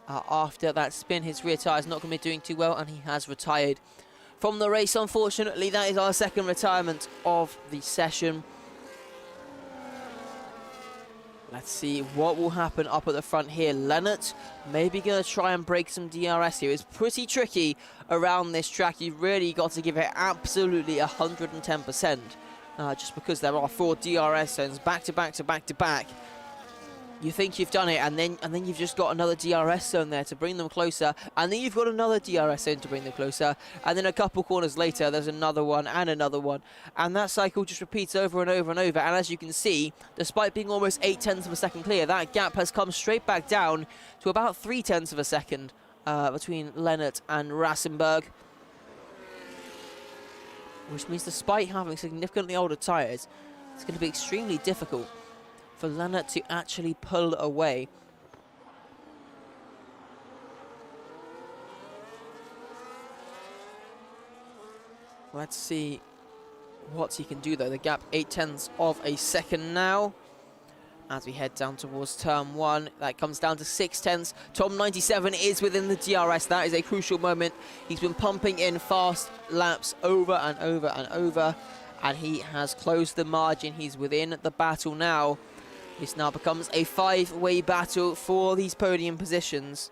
After that spin, his rear tyre is not going to be doing too well, and he has retired from the race. Unfortunately, that is our second retirement of the session. Let's see what will happen up at the front here. Lennart maybe going to try and break some DRS here. It's pretty tricky around this track. You've really got to give it absolutely 110%. Just because there are 4 DRS zones back to back to back to back. You think you've done it, and then you've just got another DRS zone there to bring them closer, and then you've got another DRS zone to bring them closer, and then a couple corners later there's another one, and that cycle just repeats over and over and over. And as you can see, despite being almost 0.8 of a second clear, that gap has come straight back down to about 0.3 of a second between Lennart and Rassenberg, which means despite having significantly older tyres, it's going to be extremely difficult for Lennart to actually pull away. Let's see what he can do though. The gap 0.8 of a second now. As we head down towards turn 1, that comes down to 0.6. Tom 97 is within the DRS. That is a crucial moment. He's been pumping in fast laps over and over and over, and he has closed the margin. He's within the battle now. This now becomes a 5-way battle for these podium positions.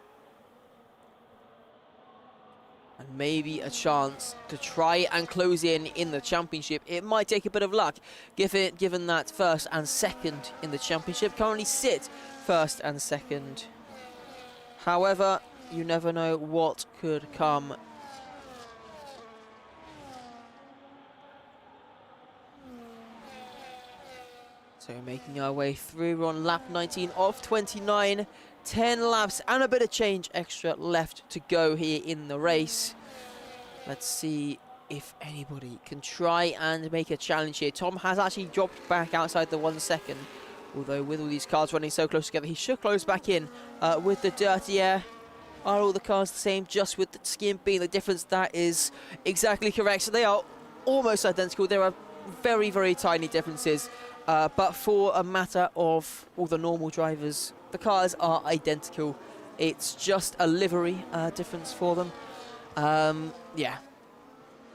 And maybe a chance to try and close in the championship. It might take a bit of luck, given that first and second in the championship currently sit first and second. However, you never know what could come. So making our way through, we're on lap 19 of 29. 10 laps and a bit of change extra left to go here in the race. Let's see if anybody can try and make a challenge here. Tom has actually dropped back outside the 1 second. Although with all these cars running so close together, he should close back in with the dirty air. Are all the cars the same, just with the skin being the difference? That is exactly correct. So they are almost identical. There are very, very tiny differences. But for a matter of all the normal drivers, the cars are identical. It's just a livery difference for them. Yeah,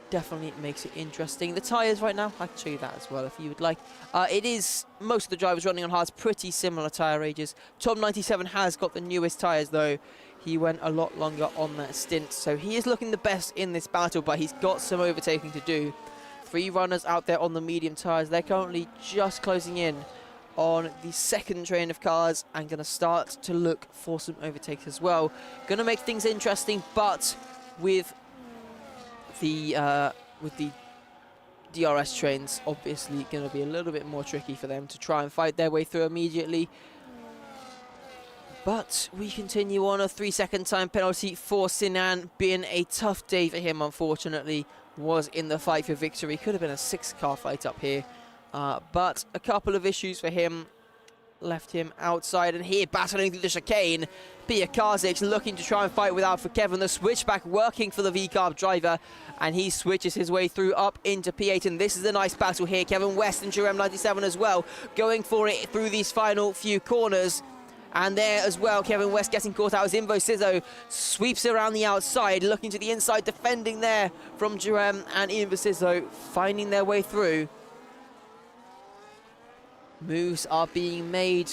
definitely makes it interesting. The tyres right now, I can show you that as well if you would like. It is, most of the drivers running on hards, pretty similar tyre ages. Tom 97 has got the newest tyres though. He went a lot longer on that stint, so he is looking the best in this battle, but he's got some overtaking to do. 3 runners out there on the medium tyres. They're currently just closing in on the second train of cars and going to start to look for some overtakes as well. Going to make things interesting, but with the DRS trains, obviously going to be a little bit more tricky for them to try and fight their way through immediately. But we continue on. A 3-second time penalty for Sinan, being a tough day for him, unfortunately. Was in the fight for victory. Could have been a 6-car fight up here. But a couple of issues for him left him outside, and here battling through the chicane, Pia Karsik's looking to try and fight without for Kevin. The switchback working for the V-Carb driver, and he switches his way through up into P8, and this is a nice battle here. Kevin West and Jerem 97 as well, going for it through these final few corners. And there as well, Kevin West getting caught out as Invo Sizzo sweeps around the outside, looking to the inside, defending there from Jerem and Invo Sizzo, finding their way through. Moves are being made.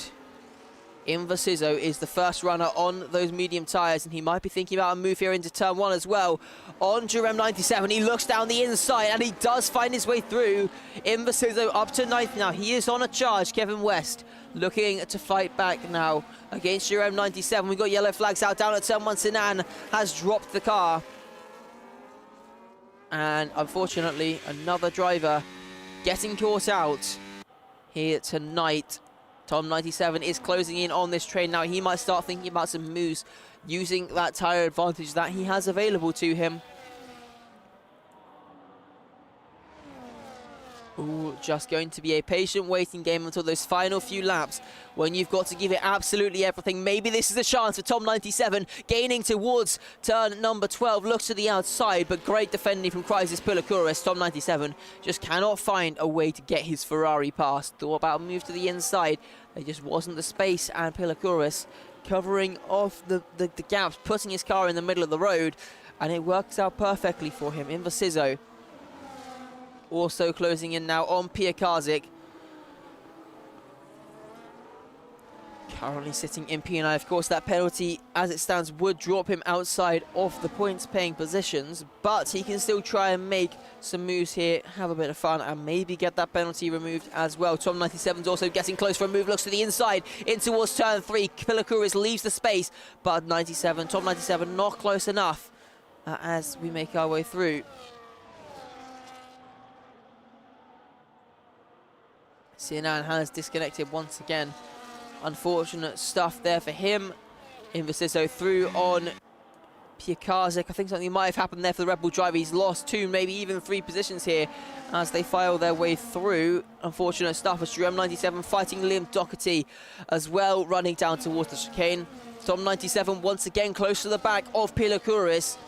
Invo Sizzo is the first runner on those medium tyres, and he might be thinking about a move here into turn 1 as well. On Jerem 97, he looks down the inside, and he does find his way through. Invo Sizzo up to 9th now. He is on a charge, Kevin West. Looking to fight back now against Jerem 97. We've got yellow flags out down at turn 1. Sinan has dropped the car. And unfortunately, another driver getting caught out here tonight. Tom 97 is closing in on this train now. He might start thinking about some moves using that tyre advantage that he has available to him. Ooh, just going to be a patient waiting game until those final few laps when you've got to give it absolutely everything. Maybe this is a chance for Tom 97, gaining towards turn number 12. Looks to the outside, but great defending from Chrysis Pilakouris. Tom 97 just cannot find a way to get his Ferrari past. Thought about a move to the inside. There just wasn't the space, and Pilakouris covering off the gaps, putting his car in the middle of the road, and it works out perfectly for him. Invo Sizzo also closing in now on Pia Karzik. Currently sitting in P9. Of course, that penalty, as it stands, would drop him outside of the points-paying positions, but he can still try and make some moves here, have a bit of fun, and maybe get that penalty removed as well. Tom 97's also getting close for a move. Looks to the inside, in towards turn 3. Pilakouris leaves the space, but Tom 97 not close enough as we make our way through. Sinan has disconnected once again. Unfortunate stuff there for him. Invo Sizzo through on Pia Karzik. I think something might have happened there for the Red Bull driver. He's lost 2, maybe even 3 positions here as they file their way through. Unfortunate stuff as Jerem 97 fighting Liam Doherty as well, running down towards the chicane. Tom 97 once again close to the back of Pilakouris.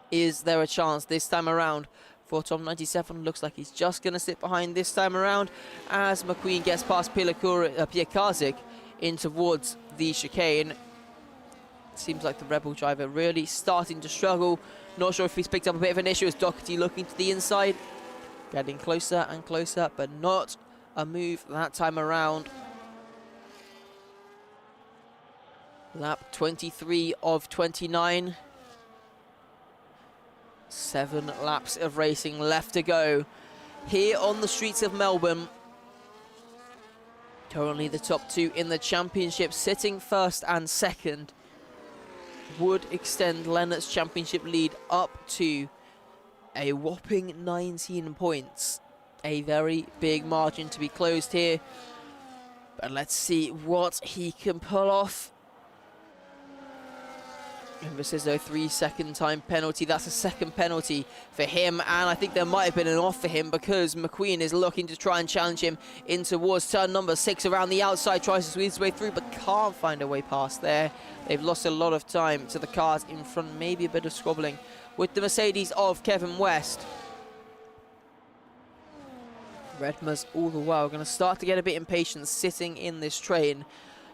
Is there a chance this time around for Tom 97? Looks like he's just going to sit behind this time around as McQueen gets past Pia Karzik in towards the chicane. Seems like the Red Bull driver really starting to struggle. Not sure if he's picked up a bit of an issue as Doherty looking to the inside. Getting closer and closer, but not a move that time around. Lap 23 of 29. 7 laps of racing left to go here on the streets of Melbourne. Currently the top 2 in the championship, sitting first and second, would extend Leonard's championship lead up to a whopping 19 points. A very big margin to be closed here, but let's see what he can pull off. This is a 3-second time penalty. That's a second penalty for him, and I think there might have been an off for him because McQueen is looking to try and challenge him in towards turn number 6 around the outside, tries to squeeze his way through but can't find a way past there. They've lost a lot of time to the cars in front, maybe a bit of squabbling with the Mercedes of Kevin West. Redmers all the while going to start to get a bit impatient sitting in this train.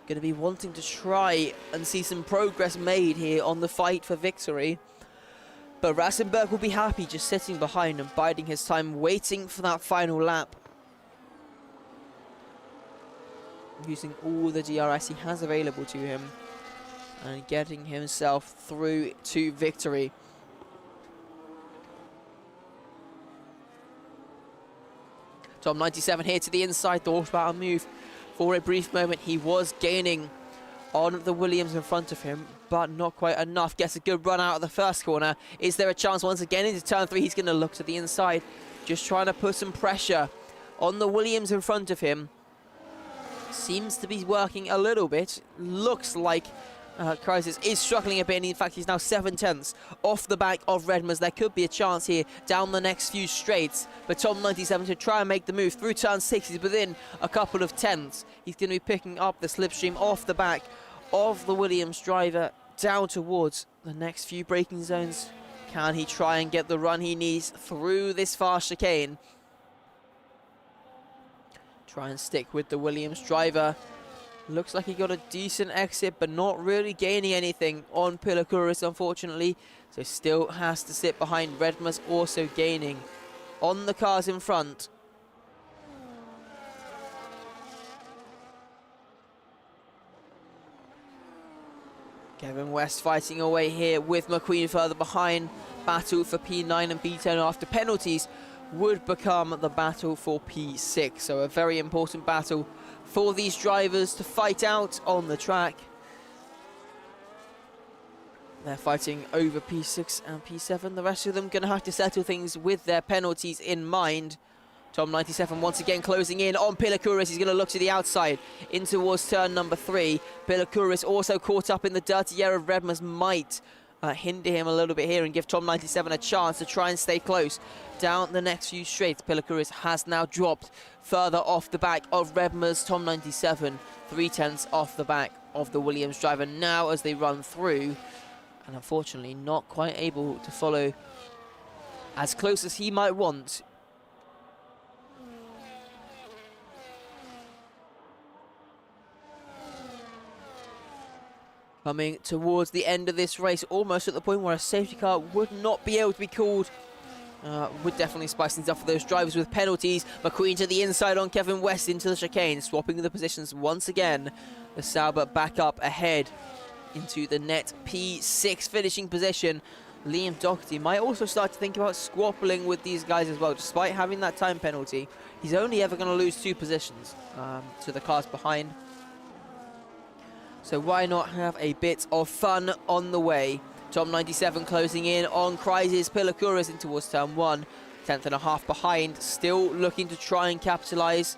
Going to be wanting to try and see some progress made here on the fight for victory. But Rasenberg will be happy just sitting behind and biding his time, waiting for that final lap. Using all the DRS he has available to him and getting himself through to victory. Tom 97 here to the inside, thought about a move. For a brief moment, he was gaining on the Williams in front of him, but not quite enough. Gets a good run out of the first corner. Is there a chance once again into turn 3? He's going to look to the inside, just trying to put some pressure on the Williams in front of him. Seems to be working a little bit. Looks like Crisis is struggling a bit, and in fact he's now 7/10 off the back of Redmers. There could be a chance here down the next few straights, but Tom 97 to try and make the move through turn 6. He's within a couple of tenths. He's going to be picking up the slipstream off the back of the Williams driver down towards the next few braking zones. Can he try and get the run he needs through this fast chicane? Try and stick with the Williams driver. Looks like he got a decent exit, but not really gaining anything on Pilakuris, unfortunately. So still has to sit behind. Redmers also gaining on the cars in front. Kevin West fighting away here with McQueen further behind. Battle for P9 and P10 after penalties would become the battle for P6. So a very important battle for these drivers to fight out on the track. They're fighting over P6 and P7. The rest of them going to have to settle things with their penalties in mind. Tom 97 once again closing in on Pilakuris. He's going to look to the outside in towards turn number 3. Pilakuris also caught up in the dirty air of Redmers. Might hinder him a little bit here and give Tom 97 a chance to try and stay close down the next few straights. Pilakuris has now dropped further off the back of Redmers. Tom 97 3/10 off the back of the Williams driver now as they run through, and unfortunately not quite able to follow as close as he might want. Coming towards the end of this race, almost at the point where a safety car would not be able to be called. Would definitely spice things up for those drivers with penalties. McQueen to the inside on Kevin West into the chicane, swapping the positions once again. The Sauber back up ahead into the net P6 finishing position. Liam Doherty might also start to think about squabbling with these guys as well. Despite having that time penalty, he's only ever going to lose 2 positions to the cars behind. So why not have a bit of fun on the way? Tom 97 closing in on Crisis. Pilakuris in towards turn 1. 10.5 behind. Still looking to try and capitalise.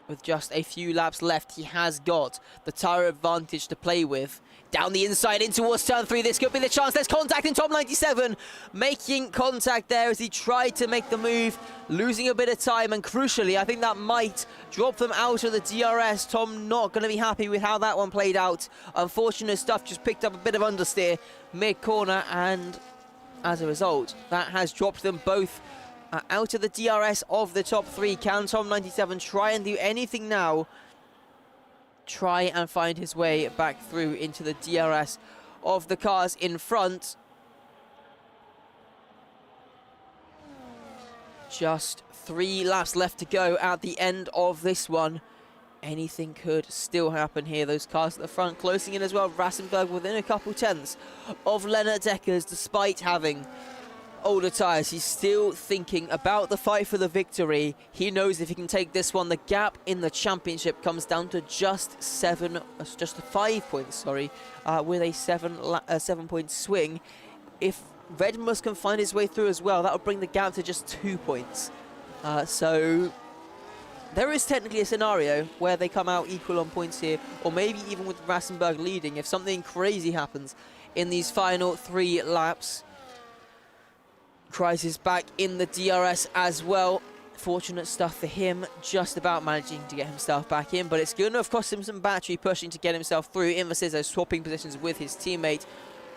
With just a few laps left, he has got the tyre advantage to play with. Down the inside in towards turn 3. This could be the chance. There's contact in Tom 97. Making contact there as he tried to make the move. Losing a bit of time, and crucially, I think that might drop them out of the DRS. Tom not going to be happy with how that one played out. Unfortunate stuff, just picked up a bit of understeer mid-corner, and as a result, that has dropped them both out of the DRS of the top 3. Can Tom 97 try and do anything now? Try and find his way back through into the DRS of the cars in front. Just 3 laps left to go at the end of this one. Anything could still happen here. Those cars at the front closing in as well. Rasenberg within a couple tenths of Lennart Deckers, despite having older tyres. He's still thinking about the fight for the victory. He knows if he can take this one, the gap in the championship comes down to just 5 points, sorry, with a 7-point swing. If Redmers can find his way through as well, that would bring the gap to just 2 points. So there is technically a scenario where they come out equal on points here, or maybe even with Rasenberg leading if something crazy happens in these final 3 laps. Crisis back in the DRS as well. Fortunate stuff for him, just about managing to get himself back in, but it's going to have cost him some battery pushing to get himself through. Invasizo swapping positions with his teammate,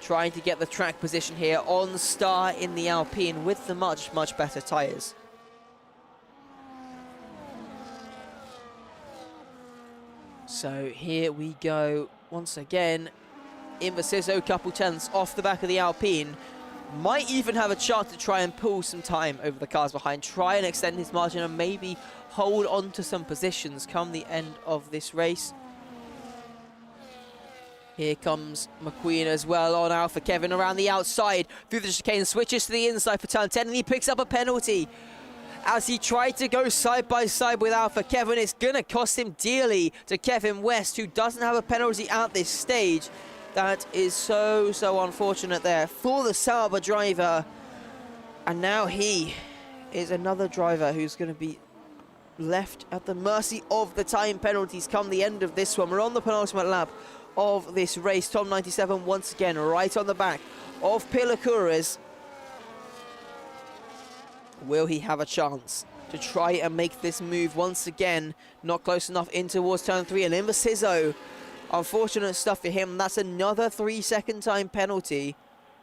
trying to get the track position here on Star in the Alpine with the much better tyres. So here we go once again. Invasizo couple tenths off the back of the Alpine. Might even have a chance to try and pull some time over the cars behind, try and extend his margin and maybe hold on to some positions come the end of this race. Here comes McQueen as well on Alpha Kevin around the outside through the chicane, switches to the inside for turn 10 and he picks up a penalty. As he tried to go side by side with Alpha Kevin, it's going to cost him dearly to Kevin West, who doesn't have a penalty at this stage. That is so unfortunate there for the Sauber driver. And now he is another driver who's going to be left at the mercy of the time penalties come the end of this one. We're on the penultimate lap of this race. Tom 97 once again right on the back of Pilakouras. Will he have a chance to try and make this move once again? Not close enough in towards turn 3 and Invasizo. Unfortunate stuff for him. That's another 3-second time penalty,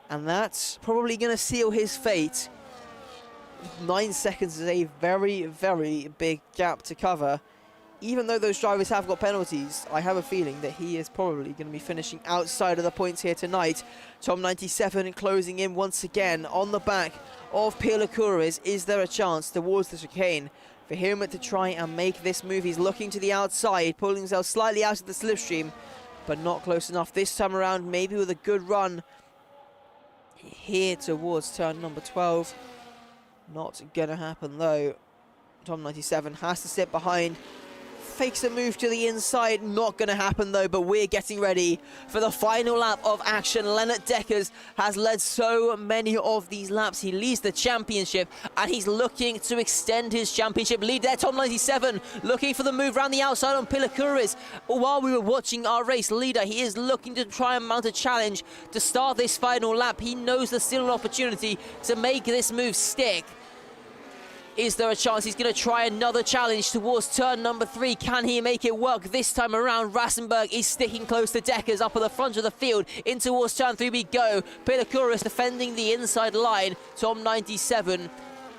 and that's probably going to seal his fate. 9 seconds is a very big gap to cover. Even though those drivers have got penalties, I have a feeling that he is probably going to be finishing outside of the points here tonight. Tom 97 closing in once again on the back of Pilakouras. Is there a chance towards the chicane for him to try and make this move? He's looking to the outside, pulling himself slightly out of the slipstream, but not close enough this time around. Maybe with a good run here towards turn number 12. Not gonna happen though. Tom 97 has to sit behind, fakes a move to the inside. Not going to happen though, but we're getting ready for the final lap of action. Lennart Dekkers has led so many of these laps. He leads the championship and he's looking to extend his championship lead there. Tom 97 looking for the move around the outside on Pilakouras. While we were watching our race leader, he is looking to try and mount a challenge to start this final lap. He knows there's still an opportunity to make this move stick. Is there a chance he's going to try another challenge towards turn number 3? Can he make it work this time around? Rasenberg is sticking close to Dekkers up at the front of the field. In towards turn 3 we go. Pilakouras defending the inside line. Tom 97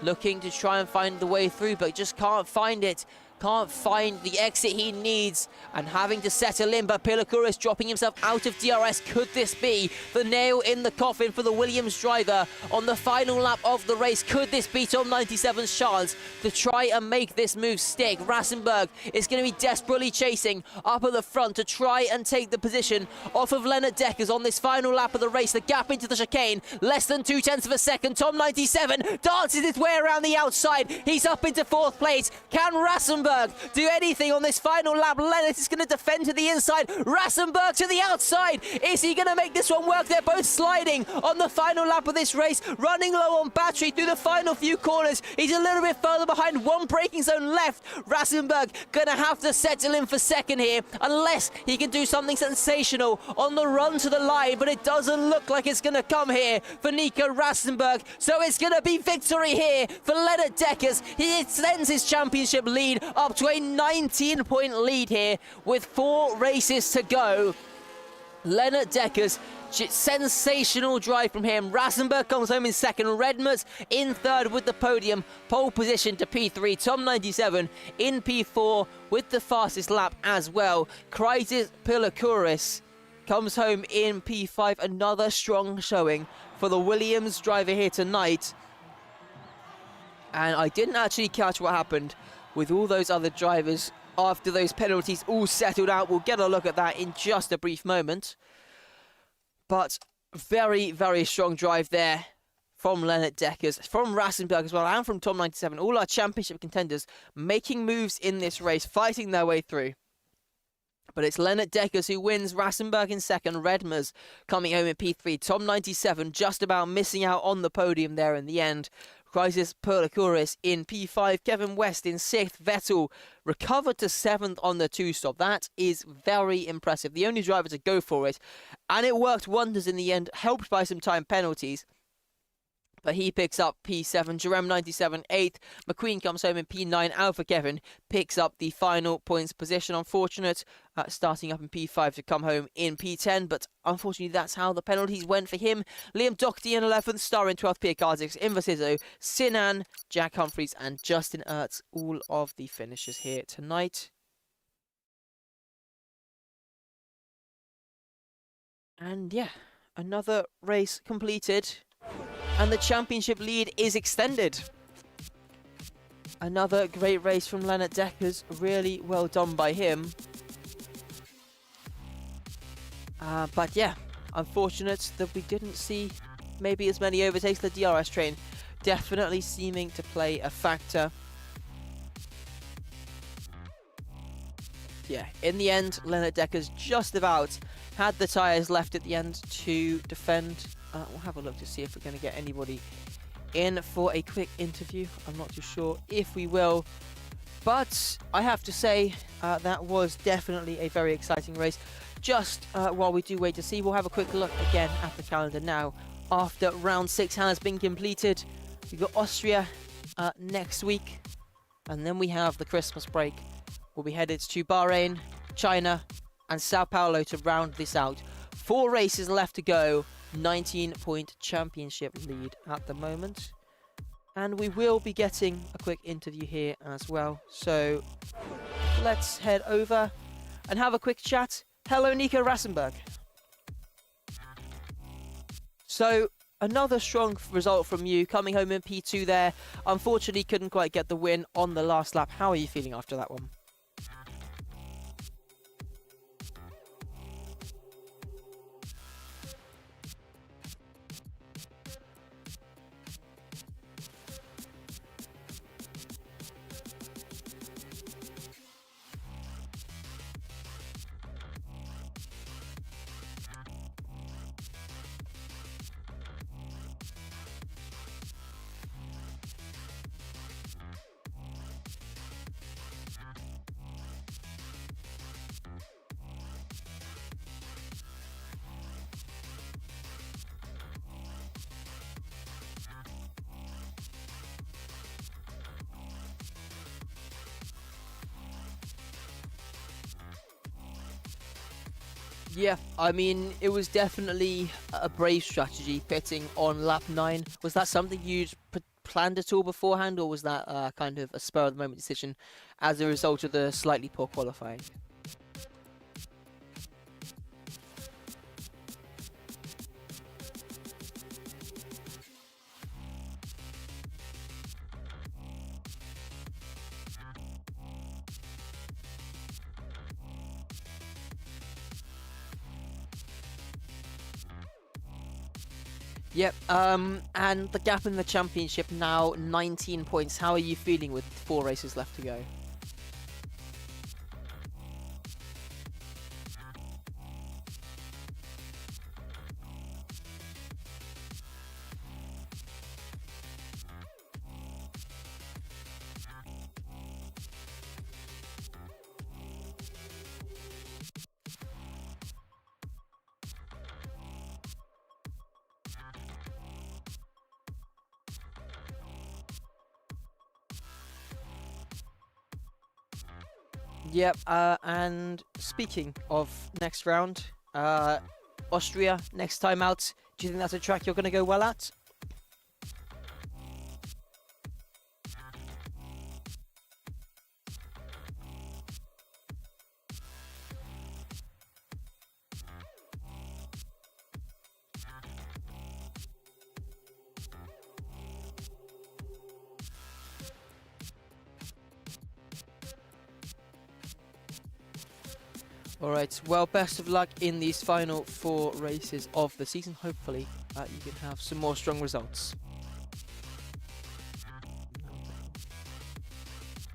looking to try and find the way through, but just can't find it. Can't find the exit he needs and having to settle in, but Pilakouras dropping himself out of DRS. Could this be the nail in the coffin for the Williams driver on the final lap of the race? Could this be Tom 97's chance to try and make this move stick? Rasenberg is going to be desperately chasing up at the front to try and take the position off of Lennart Dekkers on this final lap of the race. The gap into the chicane, less than 0.2 of a second. Tom 97 dances his way around the outside. He's up into 4th place. Can Rasenberg do anything on this final lap? Lennart is going to defend to the inside. Rasenberg to the outside. Is he going to make this one work? They're both sliding on the final lap of this race, running low on battery through the final few corners. He's a little bit further behind, one braking zone left. Rasenberg going to have to settle in for second here unless he can do something sensational on the run to the line, but it doesn't look like it's going to come here for Nico Rasenberg. So it's going to be victory here for Lennart Dekkers. He extends his championship lead up to a 19-point lead here with 4 races to go. Lennart Dekkers, sensational drive from him. Rasenberg comes home in second. Redmers in third with the podium. Pole position to P3. Tom 97 in P4 with the fastest lap as well. Kraitis Pilakouras comes home in P5. Another strong showing for the Williams driver here tonight. And I didn't actually catch what happened with all those other drivers after those penalties all settled out. We'll get a look at that in just a brief moment. But very strong drive there from Lennart Dekkers, from Rasenberg as well, and from Tom 97. All our championship contenders making moves in this race, fighting their way through. But it's Lennart Dekkers who wins. Rasenberg in second. Redmers coming home in P3. Tom 97 just about missing out on the podium there in the end. Kraitis Pilakouras in P5, Kevin West in 6th, Vettel recovered to 7th on the 2-stop. That is very impressive. The only driver to go for it, and it worked wonders in the end, helped by some time penalties. But he picks up P7, Jerome 97 8th, McQueen comes home in P9, Alpha Kevin picks up the final points position. Unfortunate starting up in P5 to come home in P10, but unfortunately that's how the penalties went for him. Liam Doherty in 11th, Star in 12th, Pierre Kazix, Invasizo, Sinan, Jack Humphreys and Justin Ertz, all of the finishers here tonight. And yeah, another race completed. and the championship lead is extended. Another great race from Lennart Deckers, really well done by him. But yeah, unfortunate that we didn't see maybe as many overtakes. The DRS train definitely seeming to play a factor. Yeah, in the end, Lennart Deckers just about had the tyres left at the end to defend. We'll have a look to see if we're going to get anybody in for a quick interview. I'm not too sure if we will, but I have to say that was definitely a very exciting race. Just while we do wait to see, we'll have a quick look again at the calendar now. After round 6 has been completed, we've got Austria next week, and then we have the Christmas break. We'll be headed to Bahrain, China, and Sao Paulo to round this out. 4 races left to go, 19-point championship lead at the moment. And we will be getting a quick interview here as well. So let's head over and have a quick chat. Hello, Nico Rassenberg. So another strong result from you, coming home in P2 there. Unfortunately, couldn't quite get the win on the last lap. How are you feeling after that one? Yeah, I mean, it was definitely a brave strategy, pitting on lap 9. Was that something you'd planned at all beforehand, or was that kind of a spur-of-the-moment decision as a result of the slightly poor qualifying? Yep, and the gap in the championship now 19 points. How are you feeling with 4 races left to go? Yep, and speaking of next round, Austria, next time out, do you think that's a track you're going to go well at? Alright, well, best of luck in these final 4 races of the season. Hopefully, you can have some more strong results.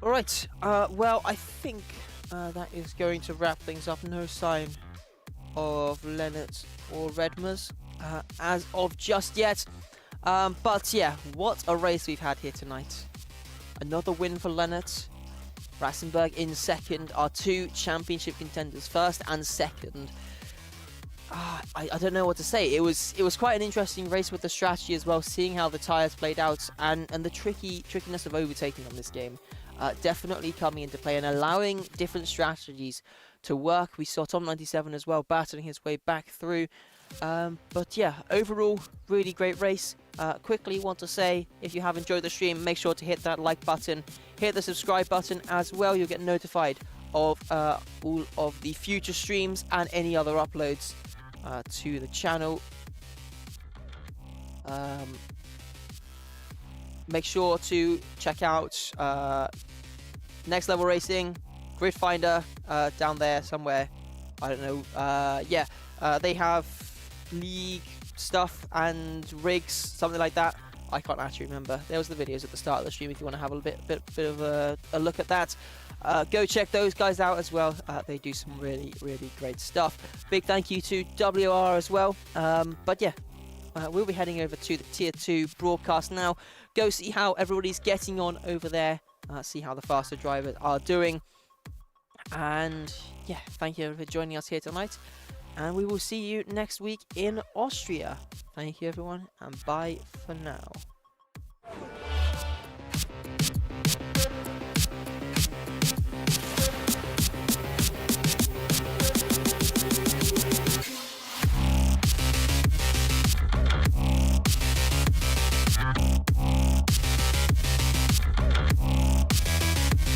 Alright, well, I think that is going to wrap things up. No sign of Lennart or Redmers as of just yet. But yeah, what a race we've had here tonight. Another win for Lennart. Rassenberg in second, our 2 championship contenders, first and second. I don't know what to say. It was quite an interesting race with the strategy as well, seeing how the tyres played out and the trickiness of overtaking on this game. Definitely coming into play and allowing different strategies to work. We saw Tom97 as well battling his way back through. But yeah, overall, really great race. Quickly want to say, if you have enjoyed the stream, make sure to hit that like button, hit the subscribe button as well. You'll get notified of all of the future streams and any other uploads to the channel. make sure to check out Next Level Racing, Grid Finder down there somewhere. I don't know. Yeah, they have league stuff and rigs, something like that. I can't actually remember. There was the videos at the start of the stream if you want to have a bit of a look at that. Go check those guys out as well. They do some really great stuff. Big thank you to WR as well. But yeah, we'll be heading over to the Tier 2 broadcast now. Go see how everybody's getting on over there. See how the faster drivers are doing. And yeah, thank you for joining us here tonight. And we will see you next week in Austria. Thank you, everyone, and bye for now.